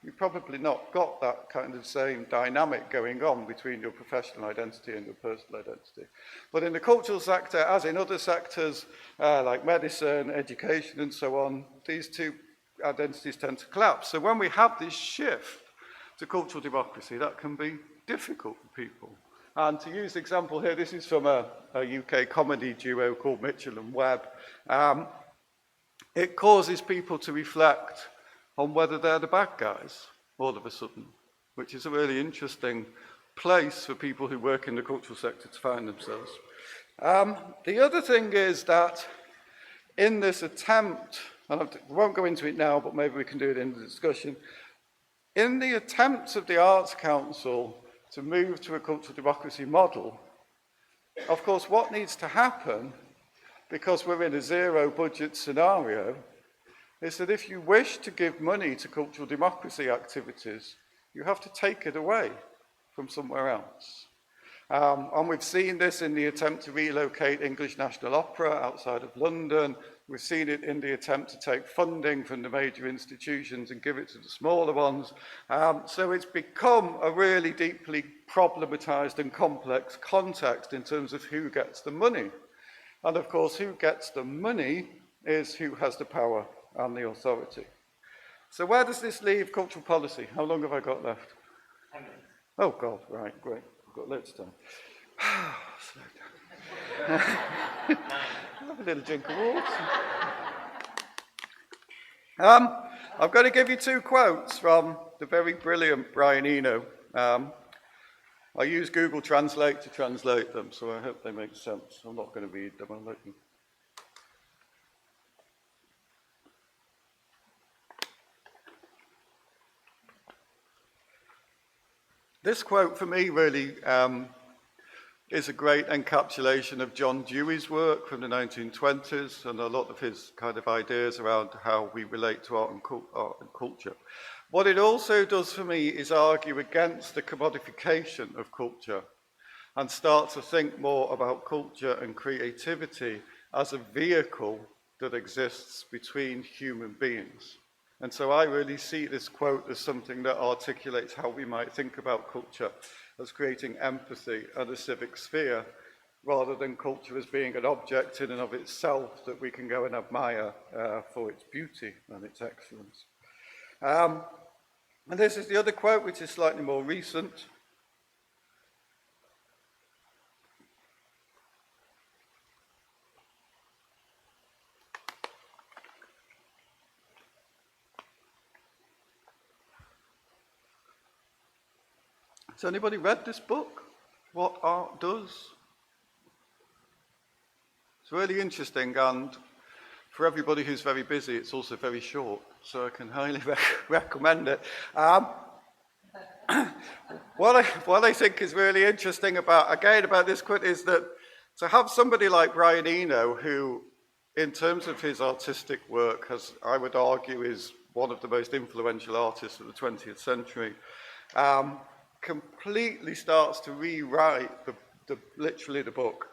you've probably not got that kind of same dynamic going on between your professional identity and your personal identity. But in the cultural sector, as in other sectors like medicine, education, and so on, these two identities tend to collapse. So when we have this shift to cultural democracy, that can be difficult for people. And to use the example here, this is from a UK comedy duo called Mitchell and Webb. It causes people to reflect on whether they're the bad guys all of a sudden, which is a really interesting place for people who work in the cultural sector to find themselves. The other thing is that in this attempt, and I won't go into it now, but maybe we can do it in the discussion, in the attempts of the Arts Council to move to a cultural democracy model, of course, what needs to happen, because we're in a zero budget scenario, is that if you wish to give money to cultural democracy activities, you have to take it away from somewhere else. And we've seen this in the attempt to relocate English National Opera outside of London. We've seen it in the attempt to take funding from the major institutions and give it to the smaller ones. So it's become a really deeply problematized and complex context in terms of who gets the money. And of course, who gets the money is who has the power and the authority. So where does this leave cultural policy? How long have I got left? 10 minutes. Oh God, right, great. I've got loads of time. Slow down. Have a little drink of water. I'm going to give you two quotes from the very brilliant Brian Eno. I use Google Translate to translate them, so I hope they make sense. I'm not going to read them, I'll let you. This quote for me really is a great encapsulation of John Dewey's work from the 1920s and a lot of his kind of ideas around how we relate to art and culture. What it also does for me is argue against the commodification of culture and start to think more about culture and creativity as a vehicle that exists between human beings. And so I really see this quote as something that articulates how we might think about culture as creating empathy and a civic sphere, rather than culture as being an object in and of itself that we can go and admire for its beauty and its excellence. And this is the other quote, which is slightly more recent. Has anybody read this book? What Art Does? It's really interesting, and for everybody who's very busy, it's also very short, so I can highly recommend it. What I think is really interesting about this quote is that to have somebody like Brian Eno, who, in terms of his artistic work, I would argue, is one of the most influential artists of the 20th century, completely starts to rewrite literally the book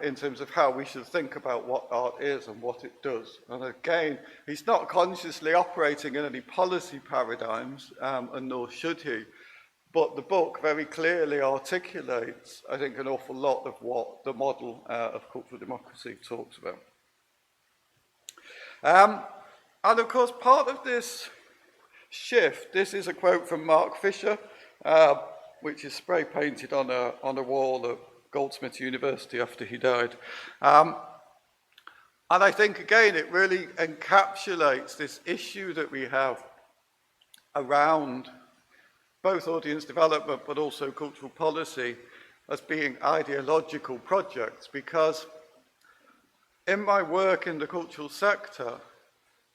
in terms of how we should think about what art is and what it does. And again, he's not consciously operating in any policy paradigms, and nor should he. But the book very clearly articulates, I think, an awful lot of what the model of cultural democracy talks about. And of course, part of this shift, this is a quote from Mark Fisher, which is spray painted on a wall at Goldsmiths University after he died. And I think, again, it really encapsulates this issue that we have around both audience development but also cultural policy as being ideological projects, because in my work in the cultural sector,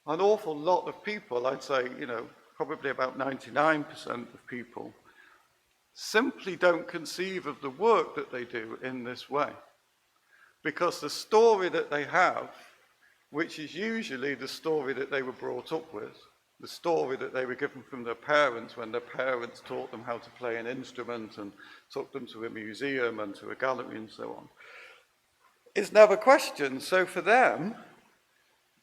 an awful lot of people, I'd say, probably about 99% of people, simply don't conceive of the work that they do in this way. Because the story that they have, which is usually the story that they were brought up with, the story that they were given from their parents when their parents taught them how to play an instrument and took them to a museum and to a gallery and so on, is never questioned. So for them,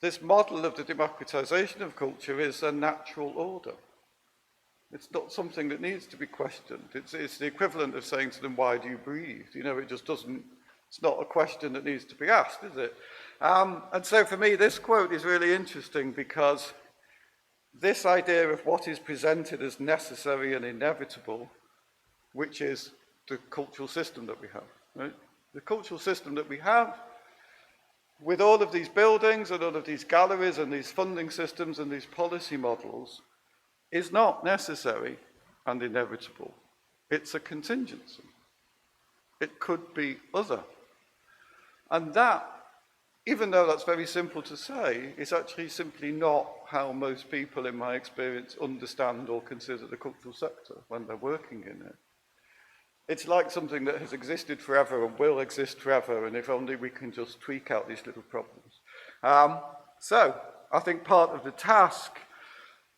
this model of the democratization of culture is a natural order. It's not something that needs to be questioned. It's the equivalent of saying to them, why do you breathe? It just doesn't, it's not a question that needs to be asked, is it? And so for me, this quote is really interesting because this idea of what is presented as necessary and inevitable, which is the cultural system that we have, right? The cultural system that we have, with all of these buildings and all of these galleries and these funding systems and these policy models, is not necessary and inevitable. It's a contingency. It could be other. And that, even though that's very simple to say, is actually simply not how most people, in my experience, understand or consider the cultural sector when they're working in it. It's like something that has existed forever and will exist forever, and if only we can just tweak out these little problems. So, I think part of the task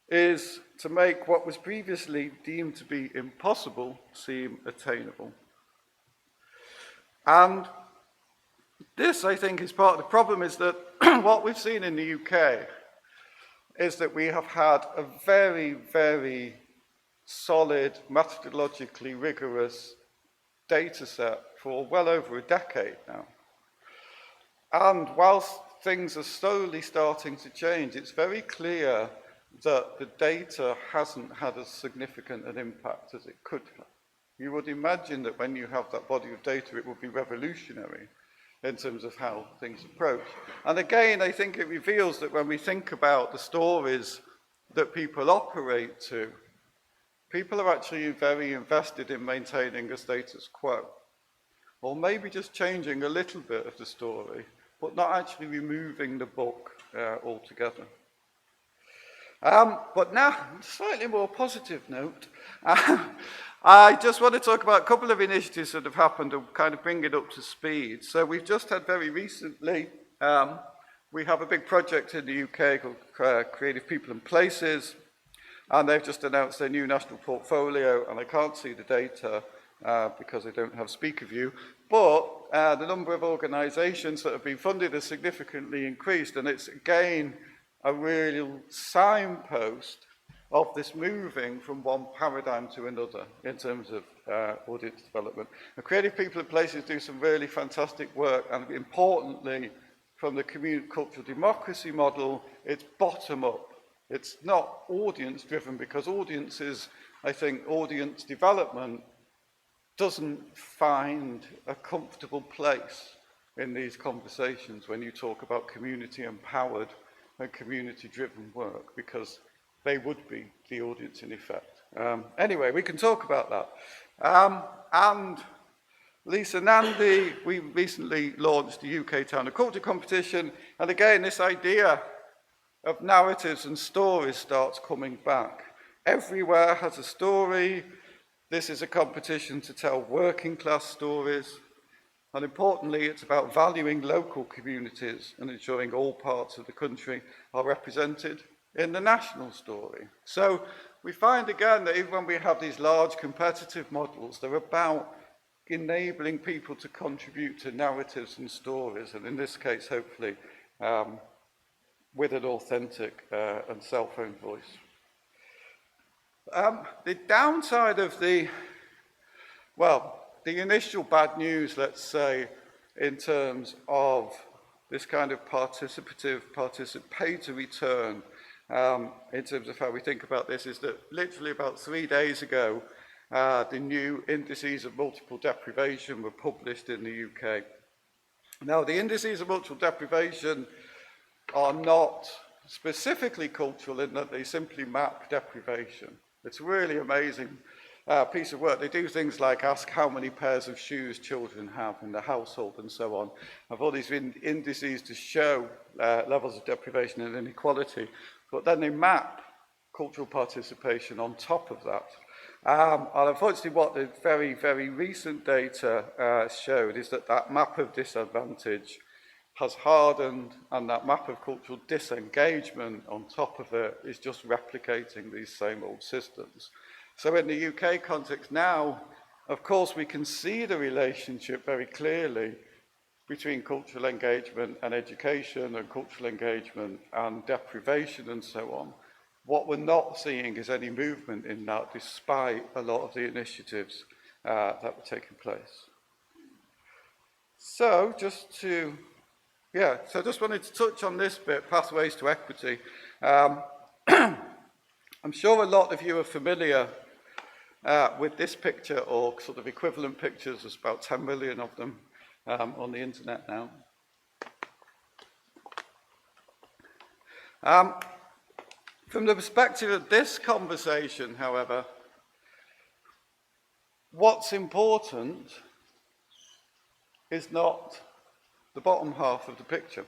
is to make what was previously deemed to be impossible seem attainable. And This, I think, is part of the problem, is that what we've seen in the UK is that we have had a very, very solid, methodologically rigorous data set for well over a decade now. And whilst things are slowly starting to change, it's very clear that the data hasn't had as significant an impact as it could have. You would imagine that when you have that body of data, it would be revolutionary in terms of how things approach. And again, I think it reveals that when we think about the stories that people operate to, people are actually very invested in maintaining a status quo, or maybe just changing a little bit of the story, but not actually removing the book altogether. But now, slightly more positive note, I just want to talk about a couple of initiatives that have happened to kind of bring it up to speed. So we've just had very recently, we have a big project in the UK called Creative People and Places, and they've just announced their new national portfolio, and I can't see the data because I don't have speaker view, but the number of organisations that have been funded has significantly increased, and it's again a real signpost of this moving from one paradigm to another in terms of audience development. The Creative People and Places do some really fantastic work, and importantly, from the community cultural democracy model, it's bottom up. It's not audience driven, because audiences, I think, audience development doesn't find a comfortable place in these conversations when you talk about community empowered and community driven work, because they would be the audience in effect. Anyway, we can talk about that. And Lisa Nandy, we recently launched the UK Town of Culture competition, and again, this idea of narratives and stories starts coming back. Everywhere has a story. This is a competition to tell working class stories. And importantly, it's about valuing local communities and ensuring all parts of the country are represented in the national story. So we find again that even when we have these large competitive models, they're about enabling people to contribute to narratives and stories, and in this case, hopefully, with an authentic and self-owned voice. The downside of the initial bad news, let's say, in terms of this kind of participatory turn, in terms of how we think about this, is that literally about 3 days ago, the new indices of multiple deprivation were published in the UK. Now, the indices of multiple deprivation are not specifically cultural in that they simply map deprivation. It's a really amazing piece of work. They do things like ask how many pairs of shoes children have in the household and so on. Have all these indices to show levels of deprivation and inequality, but then they map cultural participation on top of that. And unfortunately, what the very, very recent data showed is that that map of disadvantage has hardened, and that map of cultural disengagement on top of it is just replicating these same old systems. So in the UK context now, of course, we can see the relationship very clearly between cultural engagement and education, and cultural engagement and deprivation and so on. What we're not seeing is any movement in that, despite a lot of the initiatives that were taking place. So just wanted to touch on this bit, pathways to equity. I'm sure a lot of you are familiar with this picture, or sort of equivalent pictures. There's about 10 million of them on the internet now. From the perspective of this conversation, however, what's important is not the bottom half of the picture.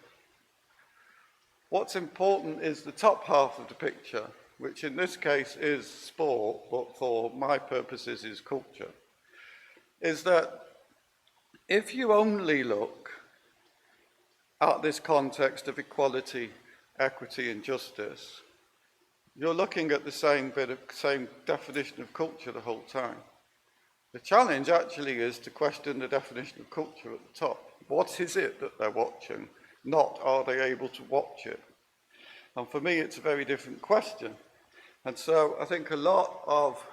What's important is the top half of the picture, which in this case is sport, but for my purposes is culture. Is that if you only look at this context of equality, equity, and justice, you're looking at the same definition of culture the whole time. The challenge actually is to question the definition of culture at the top. What is it that they're watching? Not, are they able to watch it? And for me, it's a very different question. And so I think a lot of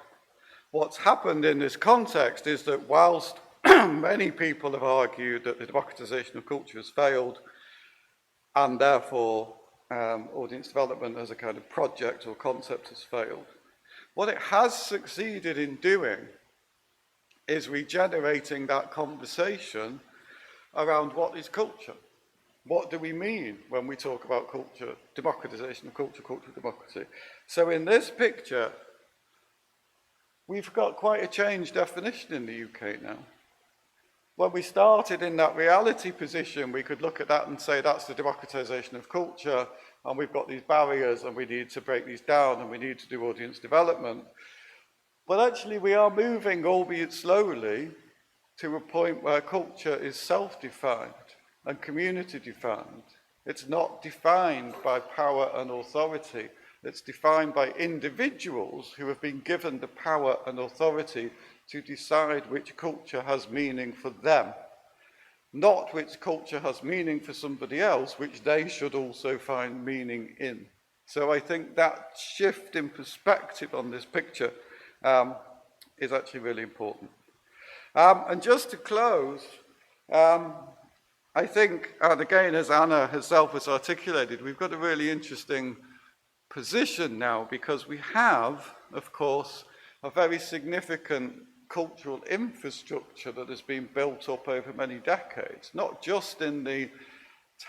what's happened in this context is that whilst many people have argued that the democratization of culture has failed, and therefore audience development as a kind of project or concept has failed, what it has succeeded in doing is regenerating that conversation around what is culture. What do we mean when we talk about culture, democratization of culture, cultural democracy? So in this picture, we've got quite a changed definition in the UK now. When we started in that reality position, we could look at that and say that's the democratization of culture, and we've got these barriers, and we need to break these down, and we need to do audience development. But actually, we are moving, albeit slowly, to a point where culture is self-defined and community-defined. It's not defined by power and authority. It's defined by individuals who have been given the power and authority to decide which culture has meaning for them, not which culture has meaning for somebody else, which they should also find meaning in. So I think that shift in perspective on this picture is actually really important. And just to close, I think, and again, as Anna herself has articulated, we've got a really interesting position now because we have, of course, a very significant cultural infrastructure that has been built up over many decades, not just in the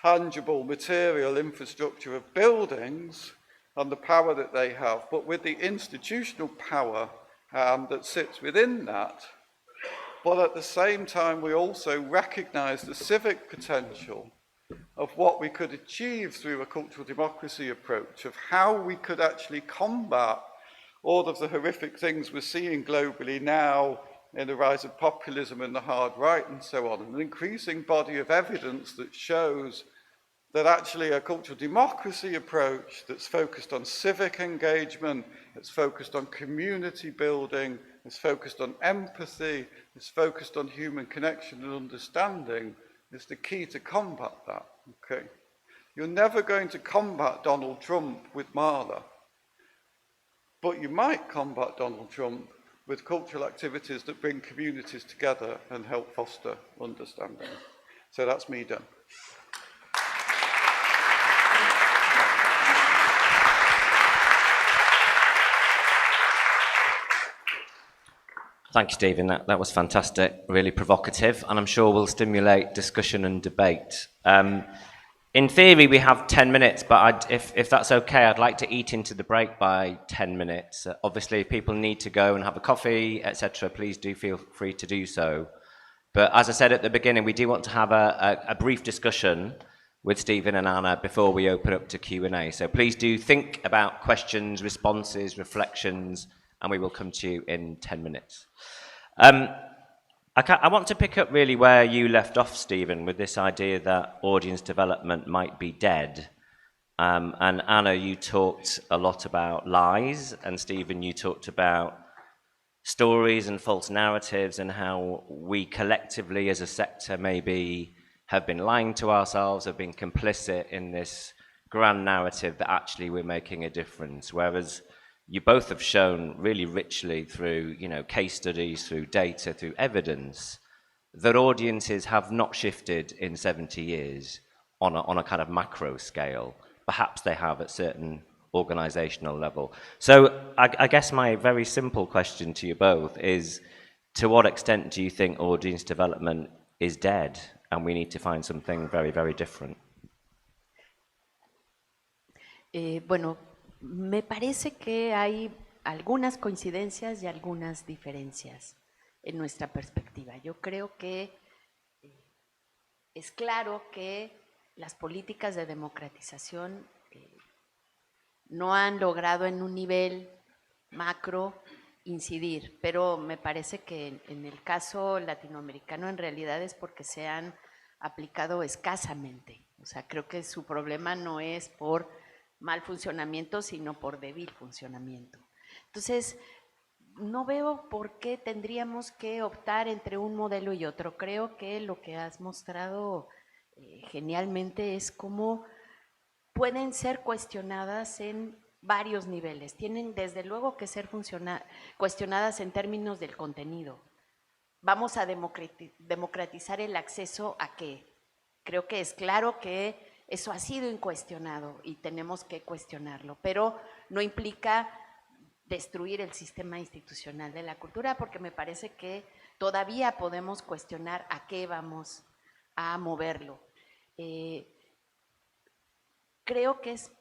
tangible material infrastructure of buildings and the power that they have, but with the institutional power that sits within that. But at the same time, we also recognize the civic potential of what we could achieve through a cultural democracy approach, of how we could actually combat all of the horrific things we're seeing globally now in the rise of populism and the hard right and so on, an increasing body of evidence that shows that actually a cultural democracy approach that's focused on civic engagement, it's focused on community building, it's focused on empathy, it's focused on human connection and understanding is the key to combat that, okay? You're never going to combat Donald Trump with Marla, but you might combat Donald Trump with cultural activities that bring communities together and help foster understanding. So that's me done. Thank you, Stephen. That was fantastic, really provocative, and I'm sure will stimulate discussion and debate. In theory, we have 10 minutes, but if that's okay, I'd like to eat into the break by 10 minutes. Obviously, if people need to go and have a coffee, etc., please do feel free to do so. But as I said at the beginning, we do want to have a brief discussion with Stephen and Anna before we open up to Q&A. So please do think about questions, responses, reflections, and we will come to you in 10 minutes. I want to pick up really where you left off, Stephen, with this idea that audience development might be dead. And Anna, you talked a lot about lies, and Stephen, you talked about stories and false narratives and how we collectively as a sector maybe have been lying to ourselves, have been complicit in this grand narrative that actually we're making a difference, whereas you both have shown really richly through, case studies, through data, through evidence, that audiences have not shifted in 70 years on a kind of macro scale. Perhaps they have at certain organizational level. So I guess my very simple question to you both is, to what extent do you think audience development is dead and we need to find something very, very different? Bueno, me parece que hay algunas coincidencias y algunas diferencias en nuestra perspectiva. Yo creo que es claro que las políticas de democratización no han logrado en un nivel macro incidir, pero me parece que en el caso latinoamericano en realidad es porque se han aplicado escasamente. O sea, creo que su problema no es por mal funcionamiento, sino por débil funcionamiento. Entonces, no veo por qué tendríamos que optar entre un modelo y otro. Creo que lo que has mostrado genialmente es cómo pueden ser cuestionadas en varios niveles. Tienen desde luego que ser cuestionadas en términos del contenido. Vamos a democratizar el acceso a qué. Creo que es claro que eso ha sido incuestionado y tenemos que cuestionarlo, pero no implica destruir el sistema institucional de la cultura, porque me parece que todavía podemos cuestionar a qué vamos a moverlo. Creo que es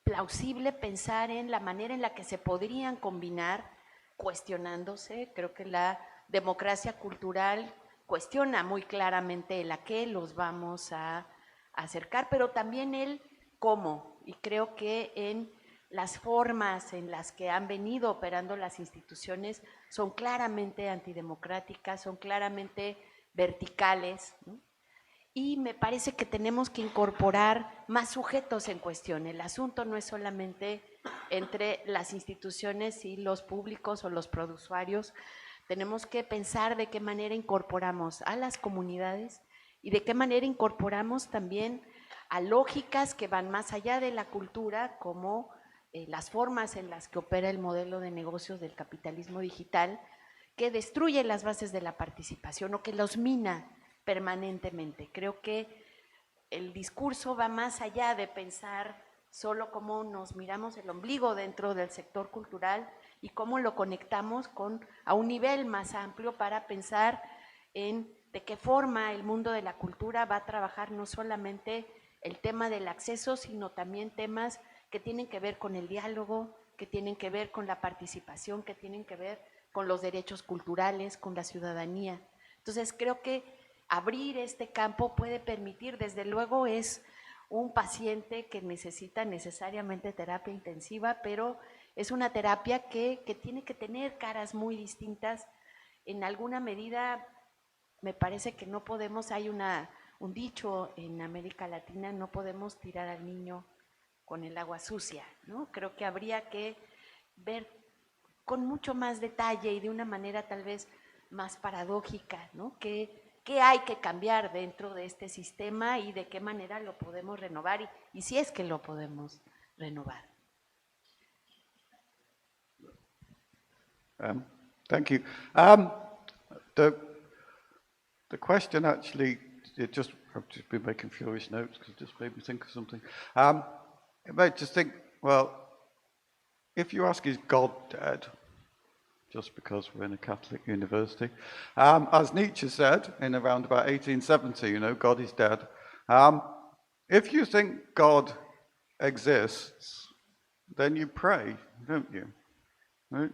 plausible pensar en la manera en la que se podrían combinar cuestionándose. Creo que la democracia cultural cuestiona muy claramente el a qué los vamos a acercar, pero también el cómo. Y creo que en las formas en las que han venido operando las instituciones son claramente antidemocráticas, son claramente verticales, ¿no? Y me parece que tenemos que incorporar más sujetos en cuestión. El asunto no es solamente entre las instituciones y los públicos o los usuarios. Tenemos que pensar de qué manera incorporamos a las comunidades y de qué manera incorporamos también a lógicas que van más allá de la cultura, como las formas en las que opera el modelo de negocios del capitalismo digital, que destruye las bases de la participación o que los mina permanentemente. Creo que el discurso va más allá de pensar solo cómo nos miramos el ombligo dentro del sector cultural y cómo lo conectamos a un nivel más amplio para pensar en de qué forma el mundo de la cultura va a trabajar no solamente el tema del acceso, sino también temas que tienen que ver con el diálogo, que tienen que ver con la participación, que tienen que ver con los derechos culturales, con la ciudadanía. Entonces creo que abrir este campo puede permitir, desde luego es un paciente que necesita necesariamente terapia intensiva, pero es una terapia que tiene que tener caras muy distintas. En alguna medida me parece que no podemos, hay un dicho en América Latina, no podemos tirar al niño con el agua sucia, ¿no? Creo que habría que ver con mucho más detalle y de una manera tal vez más paradójica, ¿no? ¿Qué hay que cambiar dentro de este sistema y de qué manera lo podemos renovar y si es que lo podemos renovar? Thank you. The question actually, I've just been making furious notes because it just made me think of something. It made just think, well, if you ask, is God dead? Just because we're in a Catholic university. As Nietzsche said in around about 1870, God is dead. If you think God exists, then you pray, don't you? Right?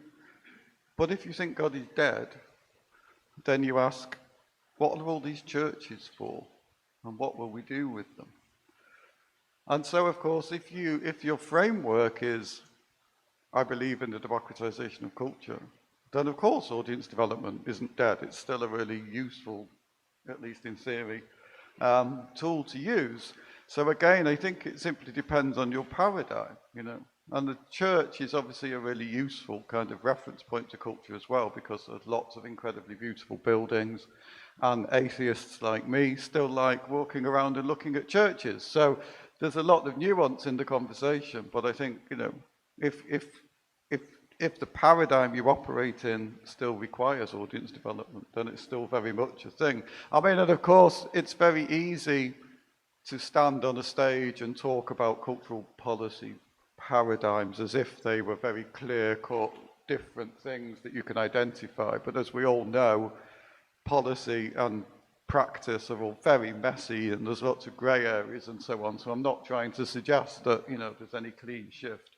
But if you think God is dead, then you ask, what are all these churches for? And what will we do with them? And so, of course, if your framework is, I believe in the democratization of culture, then of course audience development isn't dead. It's still a really useful, at least in theory, tool to use. So again, I think it simply depends on your paradigm, And the church is obviously a really useful kind of reference point to culture as well, because there's lots of incredibly beautiful buildings, and atheists like me still like walking around and looking at churches. So there's a lot of nuance in the conversation, but I think, if the paradigm you operate in still requires audience development, then it's still very much a thing. I mean, and of course, it's very easy to stand on a stage and talk about cultural policy paradigms as if they were very clear-cut, different things that you can identify. But as we all know, policy and practice are all very messy, and there's lots of grey areas and so on. So I'm not trying to suggest that, there's any clean shift.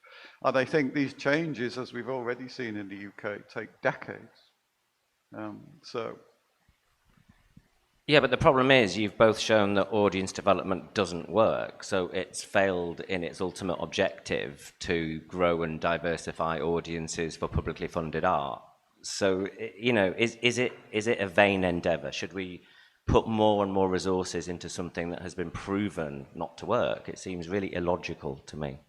And I think these changes, as we've already seen in the UK, take decades. Yeah, but the problem is you've both shown that audience development doesn't work. So it's failed in its ultimate objective to grow and diversify audiences for publicly funded art. So, is it a vain endeavor? Should we put more and more resources into something that has been proven not to work? It seems really illogical to me.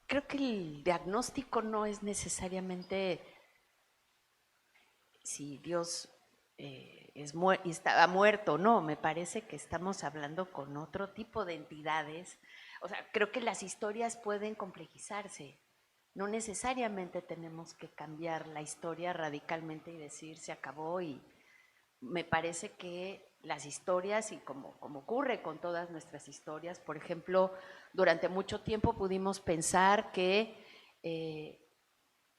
Creo que el diagnóstico no es necesariamente si Dios estaba muerto o no. Me parece que estamos hablando con otro tipo de entidades. O sea, creo que las historias pueden complejizarse. No necesariamente tenemos que cambiar la historia radicalmente y decir se acabó, y me parece que las historias, y como ocurre con todas nuestras historias, por ejemplo, durante mucho tiempo pudimos pensar que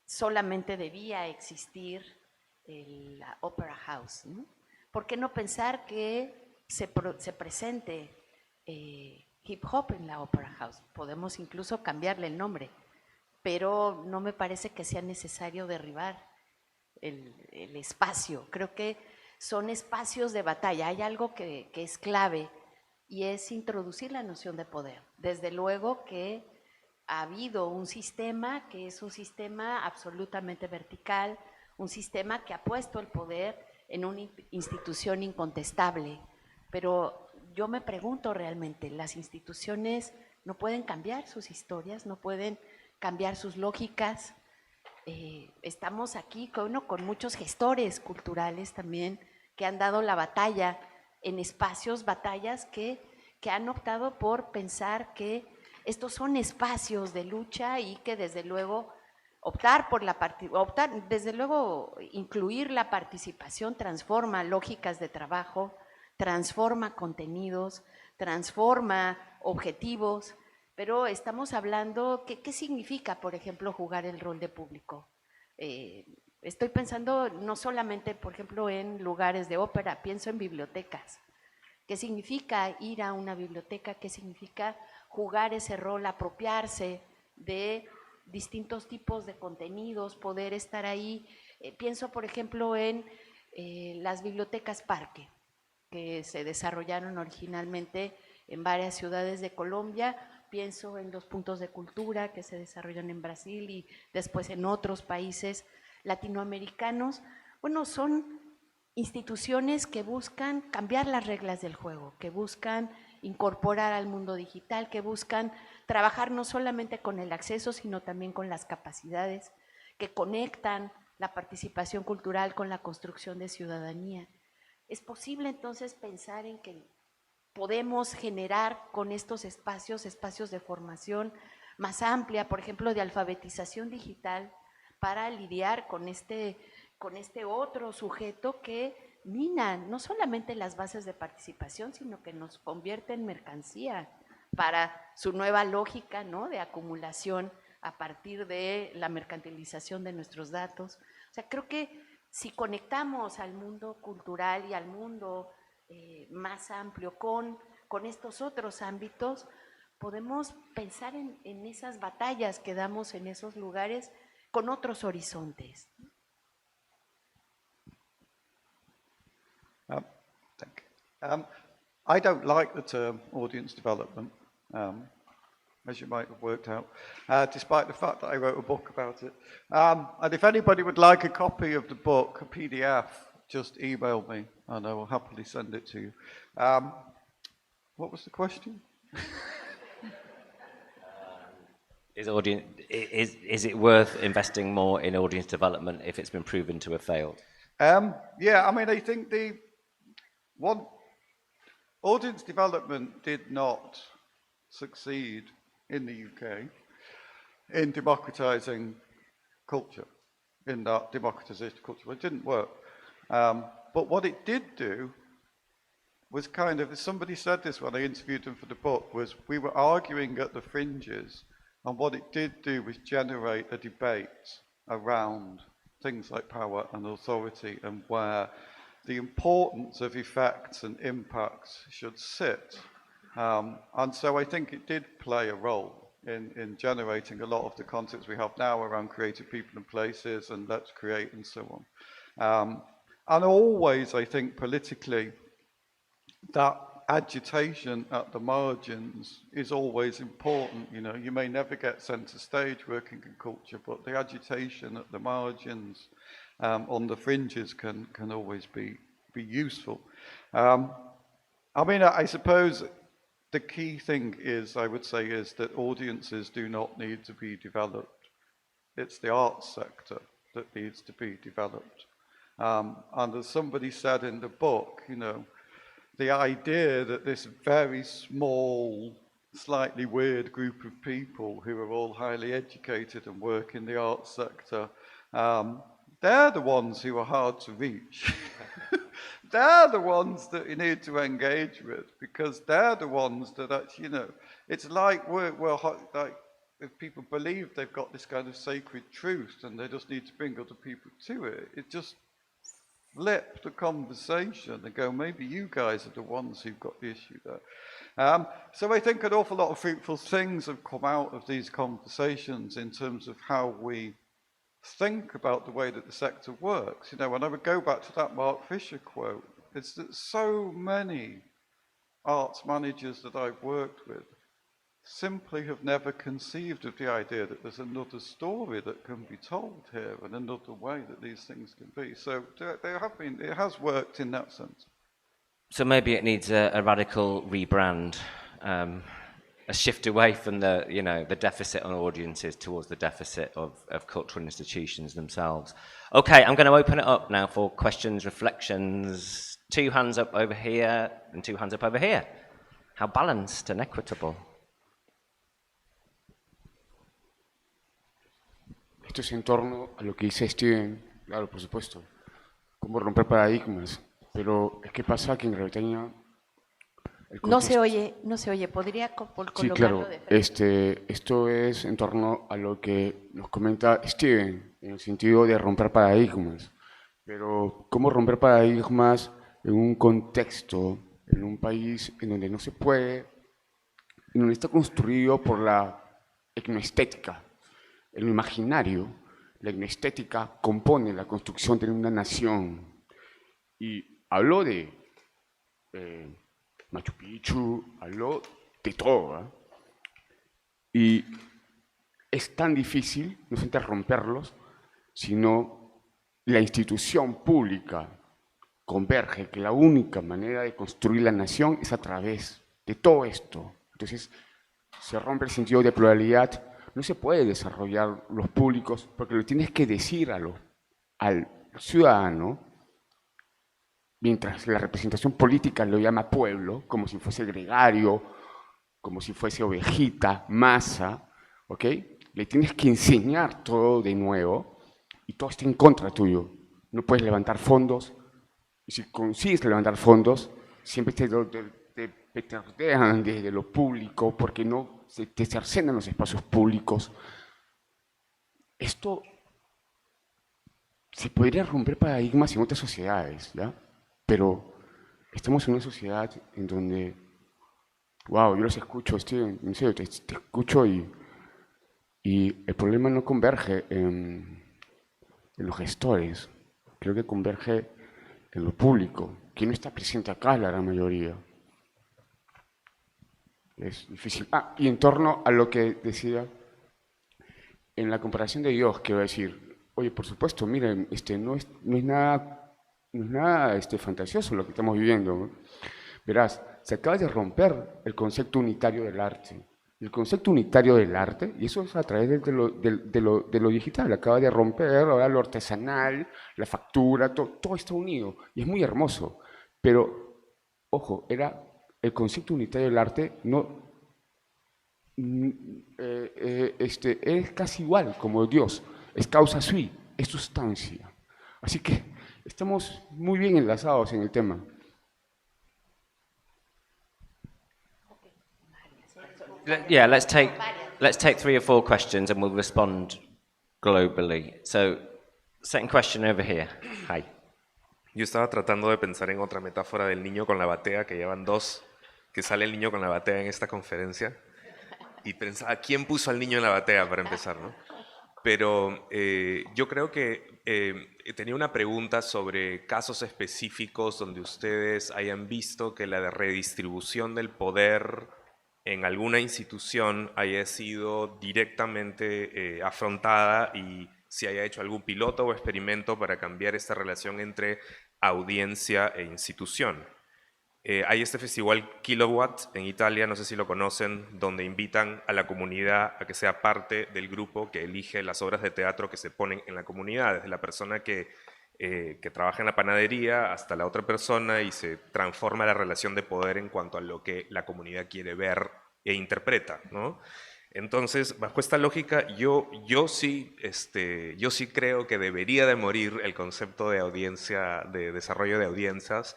solamente debía existir la Opera House, ¿no? ¿Por qué no pensar que se presente hip hop en la Opera House? Podemos incluso cambiarle el nombre, pero no me parece que sea necesario derribar el espacio. Creo que son espacios de batalla. Hay algo que es clave, y es introducir la noción de poder. Desde luego que ha habido un sistema que es un sistema absolutamente vertical, un sistema que ha puesto el poder en una institución incontestable. Pero yo me pregunto realmente, ¿las instituciones no pueden cambiar sus historias, no pueden cambiar sus lógicas? Estamos aquí con muchos gestores culturales también que han dado la batalla en espacios, batallas que han optado por pensar que estos son espacios de lucha, y que desde luego desde luego incluir la participación transforma lógicas de trabajo, transforma contenidos, transforma objetivos. Pero estamos hablando, ¿qué significa, por ejemplo, jugar el rol de público? Estoy pensando no solamente, por ejemplo, en lugares de ópera, pienso en bibliotecas. ¿Qué significa ir a una biblioteca? ¿Qué significa jugar ese rol, apropiarse de distintos tipos de contenidos, poder estar ahí? Pienso, por ejemplo, en las bibliotecas parque, que se desarrollaron originalmente en varias ciudades de Colombia. Pienso en los puntos de cultura que se desarrollan en Brasil y después en otros países latinoamericanos. Bueno, son instituciones que buscan cambiar las reglas del juego, que buscan incorporar al mundo digital, que buscan trabajar no solamente con el acceso, sino también con las capacidades, que conectan la participación cultural con la construcción de ciudadanía. ¿Es posible entonces pensar en que podemos generar con estos espacios de formación más amplia, por ejemplo, de alfabetización digital, para lidiar con este otro sujeto que mina no solamente las bases de participación, sino que nos convierte en mercancía para su nueva lógica, ¿no?, de acumulación a partir de la mercantilización de nuestros datos? O sea, creo que si conectamos al mundo cultural y al mundo más amplio con estos otros ámbitos, podemos pensar en esas batallas que damos en esos lugares con otros horizontes. Thank you. I don't like the term audience development, as you might have worked out, despite the fact that I wrote a book about it. And if anybody would like a copy of the book, a PDF, just email me and I will happily send it to you. What was the question? Is it worth investing more in audience development if it's been proven to have failed? Yeah, I mean, I think audience development did not succeed in the UK in democratizing culture, in that democratization of culture. It didn't work. But what it did do was kind of, somebody said this when I interviewed them for the book, was we were arguing at the fringes, and what it did do was generate a debate around things like power and authority and where the importance of effects and impacts should sit. And so I think it did play a role in generating a lot of the concepts we have now around creative people and places and let's create and so on. And always, I think, politically, that agitation at the margins is always important. You know, you may never get centre stage working in culture, but the agitation at the margins, on the fringes, can always be useful. I mean, I suppose the key thing is, I would say, is that audiences do not need to be developed. It's the arts sector that needs to be developed. And as somebody said in the book, you know, the idea that this very small, slightly weird group of people who are all highly educated and work in the arts sector, they're the ones who are hard to reach. They're the ones that you need to engage with, because they're the ones that actually, you know, it's like like if people believe they've got this kind of sacred truth and they just need to bring other people to it, it just flip the conversation and go, maybe you guys are the ones who've got the issue there. So I think an awful lot of fruitful things have come out of these conversations in terms of how we think about the way that the sector works. You know, when I would go back to that Mark Fisher quote, it's that so many arts managers that I've worked with simply have never conceived of the idea that there's another story that can be told here and another way that these things can be. So it has worked in that sense. So maybe it needs a radical rebrand, a shift away from the, you know, the deficit on audiences towards the deficit of cultural institutions themselves. Okay, I'm going to open it up now for questions, reflections. 2 hands up over here and 2 hands up over here. How balanced and equitable. Esto es en torno a lo que dice Steven, claro, por supuesto, cómo romper paradigmas, pero es que pasa que en Gran Bretaña... No se oye, podría colocarlo sí, claro, de frente. esto es en torno a lo que nos comenta Steven, en el sentido de romper paradigmas, pero cómo romper paradigmas en un contexto, en un país en donde no se puede, en donde está construido por la etnoestética. En lo imaginario, la etnoestética compone la construcción de una nación. Y habló de Machu Picchu, habló de todo, ¿eh? Y es tan difícil, no solamente romperlos, sino la institución pública converge que la única manera de construir la nación es a través de todo esto. Entonces, se rompe el sentido de pluralidad. No se puede desarrollar los públicos porque lo tienes que decir al ciudadano, mientras la representación política lo llama pueblo, como si fuese gregario, como si fuese ovejita, masa, ¿ok? Le tienes que enseñar todo de nuevo y todo está en contra tuyo. No puedes levantar fondos, y si consigues levantar fondos, siempre te petardean desde lo público porque no te cercenan los espacios públicos. Esto se podría romper paradigmas en otras sociedades, ¿ya? Pero estamos en una sociedad en donde, wow, yo los escucho, Steven, en serio, te escucho y el problema no converge en los gestores, creo que converge en lo público, que no está presente acá la gran mayoría. Es difícil. Y en torno a lo que decía, en la comparación de Dios, quiero decir, oye, por supuesto, miren, no es nada fantasioso lo que estamos viviendo, ¿no? Verás, se acaba de romper el concepto unitario del arte. El concepto unitario del arte, y eso es a través de lo digital, acaba de romper ahora lo artesanal, la factura, todo está unido, y es muy hermoso. Pero, ojo, el concepto unitario del arte es casi igual como Dios, es causa sui, es sustancia. Así que estamos muy bien enlazados en el tema. Yeah, let's take 3 or 4 questions and we'll respond globally. So, second question over here. Hi. Yo estaba tratando de pensar en otra metáfora del niño con la batea, que llevan 2, que sale el niño con la batea en esta conferencia. Y pensaba, ¿quién puso al niño en la batea para empezar, no? Pero yo creo que tenía una pregunta sobre casos específicos donde ustedes hayan visto que la redistribución del poder en alguna institución haya sido directamente afrontada y si haya hecho algún piloto o experimento para cambiar esta relación entre audiencia e institución. Hay este festival Kilowatt en Italia, no sé si lo conocen, donde invitan a la comunidad a que sea parte del grupo que elige las obras de teatro que se ponen en la comunidad, desde la persona que trabaja en la panadería hasta la otra persona, y se transforma la relación de poder en cuanto a lo que la comunidad quiere ver e interpreta, ¿no? Entonces, bajo esta lógica, yo sí creo que debería de morir el concepto de audiencia, de desarrollo de audiencias,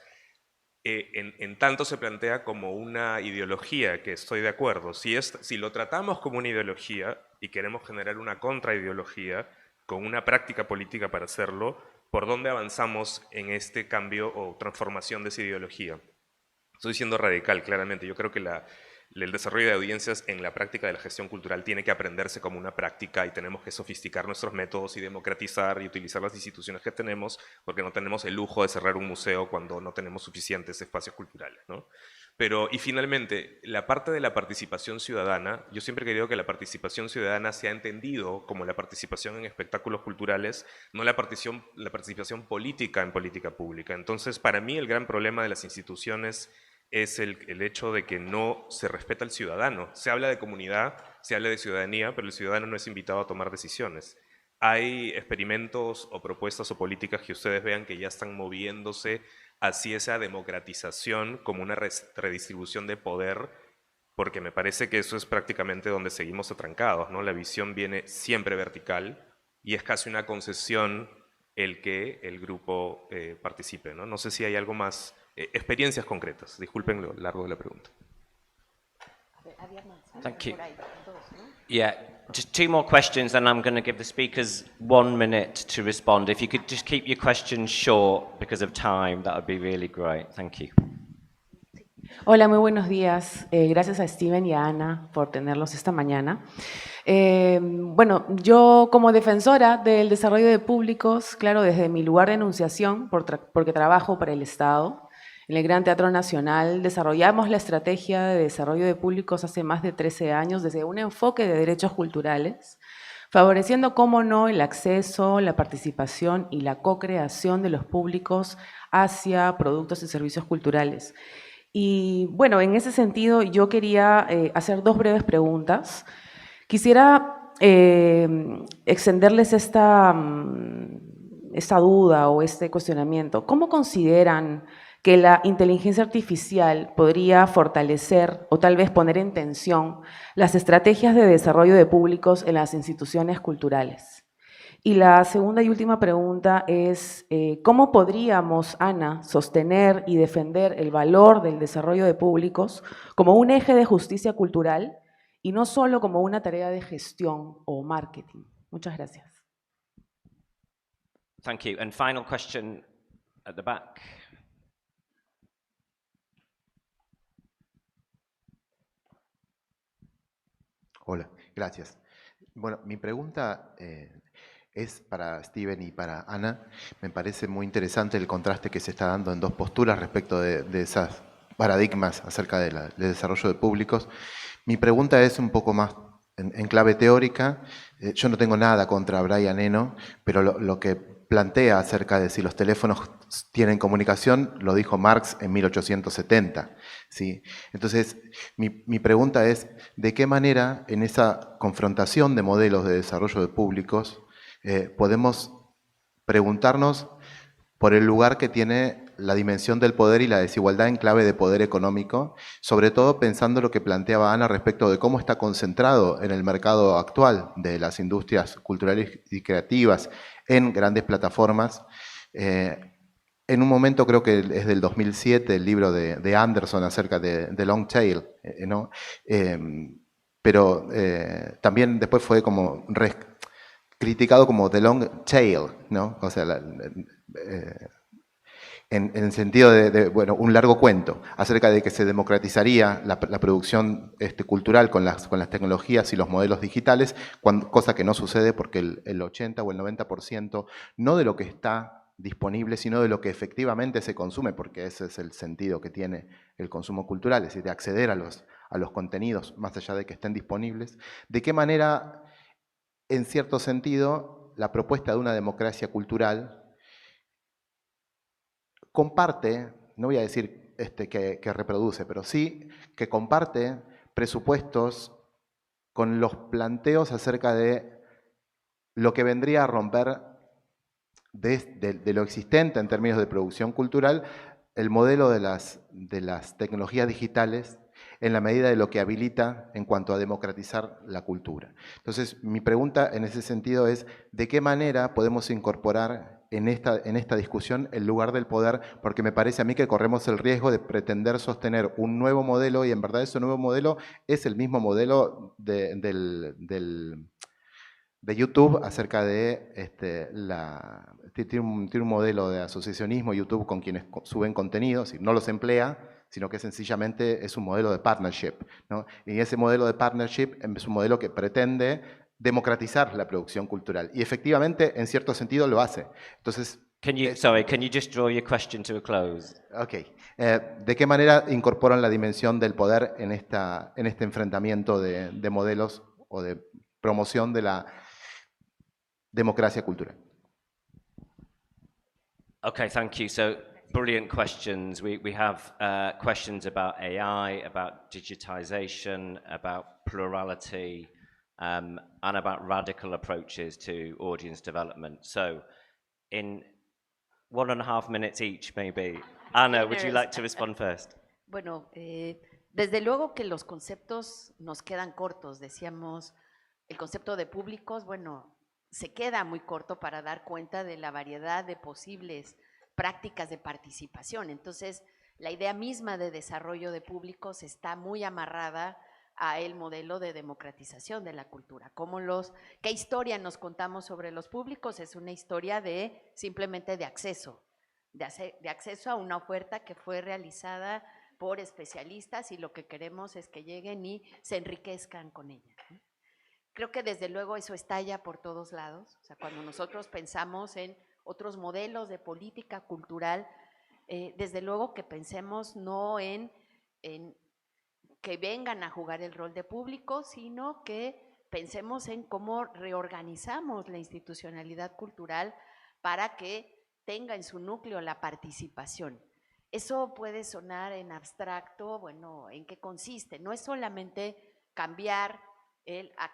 en tanto se plantea como una ideología, que estoy de acuerdo. Si lo tratamos como una ideología y queremos generar una contraideología con una práctica política para hacerlo, ¿por dónde avanzamos en este cambio o transformación de esa ideología? Estoy siendo radical, claramente. Yo creo que el desarrollo de audiencias en la práctica de la gestión cultural tiene que aprenderse como una práctica, y tenemos que sofisticar nuestros métodos y democratizar y utilizar las instituciones que tenemos, porque no tenemos el lujo de cerrar un museo cuando no tenemos suficientes espacios culturales, ¿no? Y finalmente, la parte de la participación ciudadana, yo siempre he querido que la participación ciudadana sea entendido como la participación en espectáculos culturales, no la participación política en política pública. Entonces, para mí el gran problema de las instituciones es el hecho de que no se respeta al ciudadano. Se habla de comunidad, se habla de ciudadanía, pero el ciudadano no es invitado a tomar decisiones. Hay experimentos o propuestas o políticas que ustedes vean que ya están moviéndose hacia esa democratización como una redistribución de poder, porque me parece que eso es prácticamente donde seguimos atrancados, ¿no? La visión viene siempre vertical y es casi una concesión el que el grupo participe, ¿no? No sé si hay algo más, experiencias concretas. Disculpen lo largo de la pregunta. Thank you. Yeah, just 2 more questions, and I'm going to give the speakers 1 minute to respond. If you could just keep your questions short because of time, that would be really great. Thank you. Hola, muy buenos días. Gracias a Steven y a Ana por tenerlos esta mañana. Bueno, yo como defensora del desarrollo de públicos, claro, desde mi lugar de enunciación, porque trabajo para el Estado, en el Gran Teatro Nacional desarrollamos la estrategia de desarrollo de públicos hace más de 13 años desde un enfoque de derechos culturales, favoreciendo, cómo no, el acceso, la participación y la co-creación de los públicos hacia productos y servicios culturales. Y bueno, en ese sentido yo quería hacer 2 breves preguntas. Quisiera extenderles esta duda o este cuestionamiento. ¿Cómo consideran que la inteligencia artificial podría fortalecer o tal vez poner en tensión las estrategias de desarrollo de públicos en las instituciones culturales? Y la segunda y última pregunta es, ¿cómo podríamos, Ana, sostener y defender el valor del desarrollo de públicos como un eje de justicia cultural y no solo como una tarea de gestión o marketing? Muchas gracias. Thank you. And final question at the back. Hola, gracias. Bueno, mi pregunta es para Steven y para Ana. Me parece muy interesante el contraste que se está dando en 2 posturas respecto de esas paradigmas acerca del desarrollo de públicos. Mi pregunta es un poco más en clave teórica. Yo no tengo nada contra Brian Eno, pero lo que plantea acerca de si los teléfonos tienen comunicación, lo dijo Marx en 1870. ¿Sí? Entonces, mi pregunta es, ¿de qué manera en esa confrontación de modelos de desarrollo de públicos podemos preguntarnos por el lugar que tiene la dimensión del poder y la desigualdad en clave de poder económico, sobre todo pensando lo que planteaba Ana respecto de cómo está concentrado en el mercado actual de las industrias culturales y creativas en grandes plataformas? En un momento, creo que es del 2007, el libro de Anderson acerca de Long Tail, ¿no? Pero también después fue como criticado como The Long Tail, ¿no? O sea, en el sentido de bueno, un largo cuento acerca de que se democratizaría la producción cultural con las tecnologías y los modelos digitales, cosa que no sucede porque el 80 o el 90% no de lo que está disponible, sino de lo que efectivamente se consume, porque ese es el sentido que tiene el consumo cultural, es decir, de acceder a los contenidos más allá de que estén disponibles. ¿De qué manera, en cierto sentido, la propuesta de una democracia cultural comparte, no voy a decir que reproduce, pero sí que comparte presupuestos con los planteos acerca de lo que vendría a romper de lo existente en términos de producción cultural, el modelo de las tecnologías digitales en la medida de lo que habilita en cuanto a democratizar la cultura. Entonces, mi pregunta en ese sentido es, ¿de qué manera podemos incorporar en esta discusión el lugar del poder? Porque me parece a mí que corremos el riesgo de pretender sostener un nuevo modelo y en verdad ese nuevo modelo es el mismo modelo de YouTube acerca de tiene un modelo de asociacionismo YouTube con quienes suben contenidos, no los emplea, sino que sencillamente es un modelo de partnership, ¿no? Y ese modelo de partnership es un modelo que pretende democratizar la producción cultural. Y efectivamente, en cierto sentido, lo hace. Entonces, Can you just draw your question to a close? ok. ¿De qué manera incorporan la dimensión del poder en este enfrentamiento de modelos o de promoción de la democracia cultural? Okay, thank you. So, brilliant questions. We have questions about AI, about digitization, about plurality, and about radical approaches to audience development. So, in 1.5 minutes each, maybe. Anna, would you like to respond first? Bueno, desde luego que los conceptos nos quedan cortos. Decíamos, el concepto de públicos, bueno, se queda muy corto para dar cuenta de la variedad de posibles prácticas de participación. Entonces, la idea misma de desarrollo de públicos está muy amarrada a el modelo de democratización de la cultura. ¿Qué historia nos contamos sobre los públicos? Es una historia simplemente de acceso a una oferta que fue realizada por especialistas y lo que queremos es que lleguen y se enriquezcan con ella. Creo que desde luego eso estalla por todos lados. O sea, cuando nosotros pensamos en otros modelos de política cultural, desde luego que pensemos no en que vengan a jugar el rol de público, sino que pensemos en cómo reorganizamos la institucionalidad cultural para que tenga en su núcleo la participación. Eso puede sonar en abstracto, bueno, ¿en qué consiste? No es solamente cambiar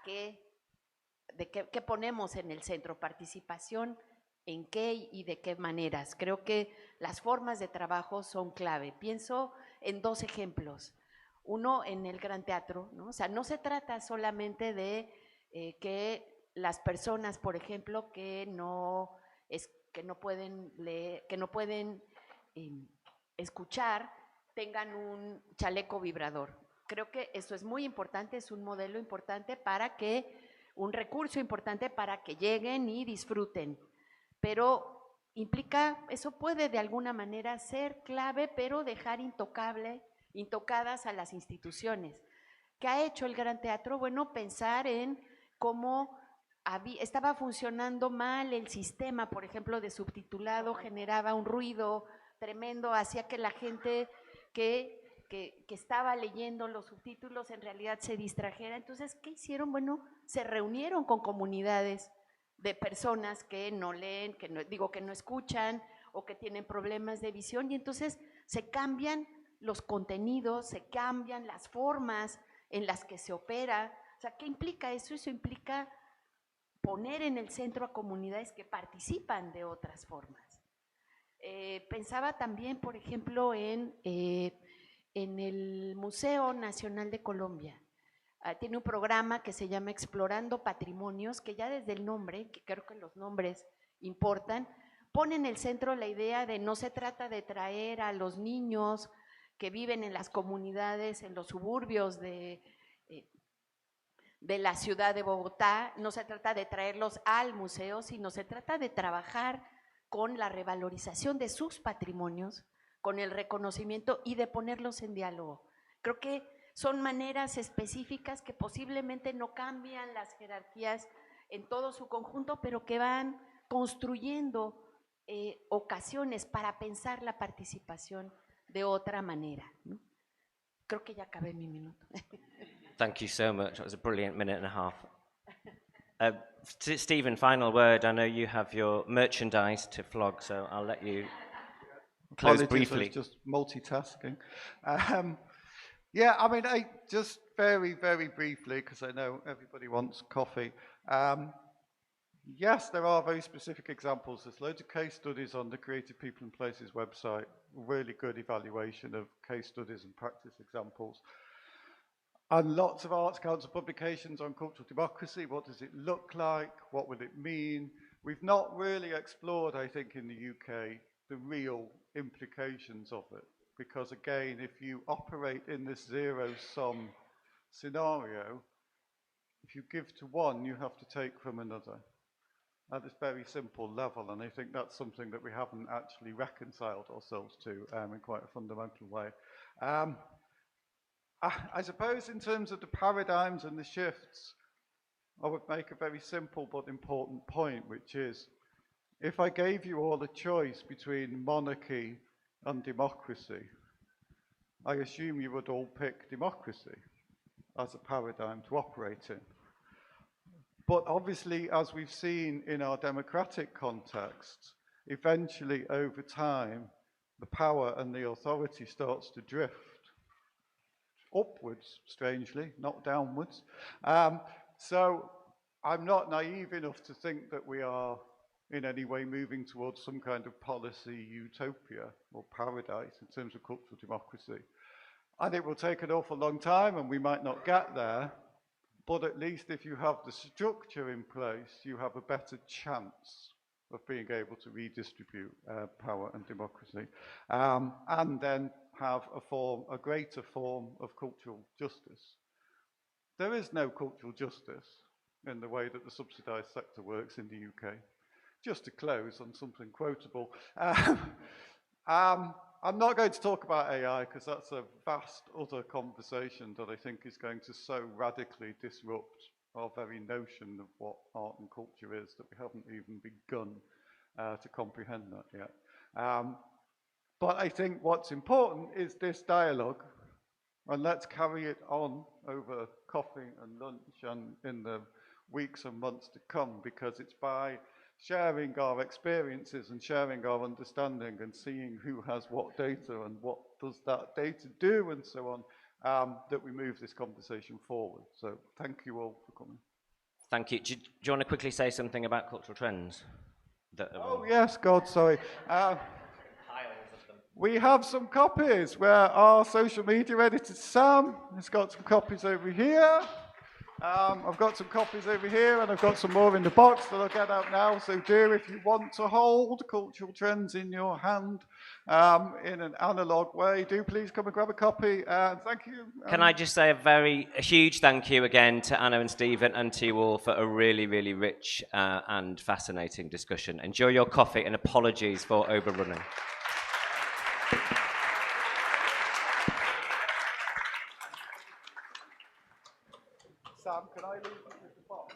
qué ponemos en el centro, participación, en qué y de qué maneras. Creo que las formas de trabajo son clave. Pienso en 2 ejemplos. Uno en el Gran Teatro, ¿no? O sea, no se trata solamente de que las personas, por ejemplo, que no pueden leer, que no pueden escuchar, tengan un chaleco vibrador. Creo que eso es muy importante, es un modelo importante un recurso importante para que lleguen y disfruten. Pero eso puede de alguna manera ser clave, pero dejar intocadas a las instituciones. ¿Qué ha hecho el Gran Teatro? Bueno, pensar en cómo estaba funcionando mal el sistema, por ejemplo, de subtitulado, generaba un ruido tremendo, hacía que la gente que estaba leyendo los subtítulos en realidad se distrajera. Entonces, ¿qué hicieron? Bueno, se reunieron con comunidades de personas que no leen, que no escuchan o que tienen problemas de visión, y entonces se cambian los contenidos, se cambian las formas en las que se opera. O sea, ¿qué implica eso? Eso implica poner en el centro a comunidades que participan de otras formas. Pensaba también, por ejemplo, en el Museo Nacional de Colombia. Tiene un programa que se llama Explorando Patrimonios, que ya desde el nombre, que creo que los nombres importan, pone en el centro la idea de no se trata de traer a los niños que viven en las comunidades, en los suburbios de la ciudad de Bogotá, no se trata de traerlos al museo, sino se trata de trabajar con la revalorización de sus patrimonios, con el reconocimiento y de ponerlos en diálogo. Creo que son maneras específicas que posiblemente no cambian las jerarquías en todo su conjunto, pero que van construyendo ocasiones para pensar la participación de otra manera, ¿no? Creo que ya acabé mi minuto. Thank you so much. That was a brilliant 1.5 minutes. Stephen, final word. I know you have your merchandise to flog, so I'll let you close Apologies, I briefly. was just multitasking. Yeah, I mean, I just very, very briefly, because I know everybody wants coffee. Yes, there are very specific examples. There's loads of case studies on the Creative People and Places website, really good evaluation of case studies and practice examples. And lots of Arts Council publications on cultural democracy. What does it look like? What will it mean? We've not really explored, I think, in the UK, the real implications of it. Because again, if you operate in this zero-sum scenario, if you give to one, you have to take from another at this very simple level. And I think that's something that we haven't actually reconciled ourselves to in quite a fundamental way. I suppose in terms of the paradigms and the shifts, I would make a very simple but important point, which is, if I gave you all a choice between monarchy and democracy, I assume you would all pick democracy as a paradigm to operate in. But obviously, as we've seen in our democratic context, eventually over time, the power and the authority starts to drift upwards, strangely, not downwards. So I'm not naive enough to think that we are in any way moving towards some kind of policy utopia or paradise in terms of cultural democracy. And it will take an awful long time and we might not get there, but at least if you have the structure in place, you have a better chance of being able to redistribute power and democracy, and then have a greater form of cultural justice. There is no cultural justice in the way that the subsidised sector works in the UK. Just to close on something quotable, I'm not going to talk about AI because that's a vast other conversation that I think is going to so radically disrupt our very notion of what art and culture is that we haven't even begun to comprehend that yet. But I think what's important is this dialogue, and let's carry it on over coffee and lunch and in the weeks and months to come, because it's by sharing our experiences and sharing our understanding and seeing who has what data and what does that data do and so on, that we move this conversation forward. So thank you all for coming. Thank you. Do you want to quickly say something about cultural trends? Oh yes, God, sorry. We have some copies where our social media editor Sam has got some copies over here. I've got some copies over here, and I've got some more in the box that I'll get out now. So do, if you want to hold cultural trends in your hand in an analog way, do please come and grab a copy. Thank you. Can I just say a huge thank you again to Anna and Stephen and to you all for a really, really rich and fascinating discussion. Enjoy your coffee and apologies for overrunning. Sam, can I leave it with the box?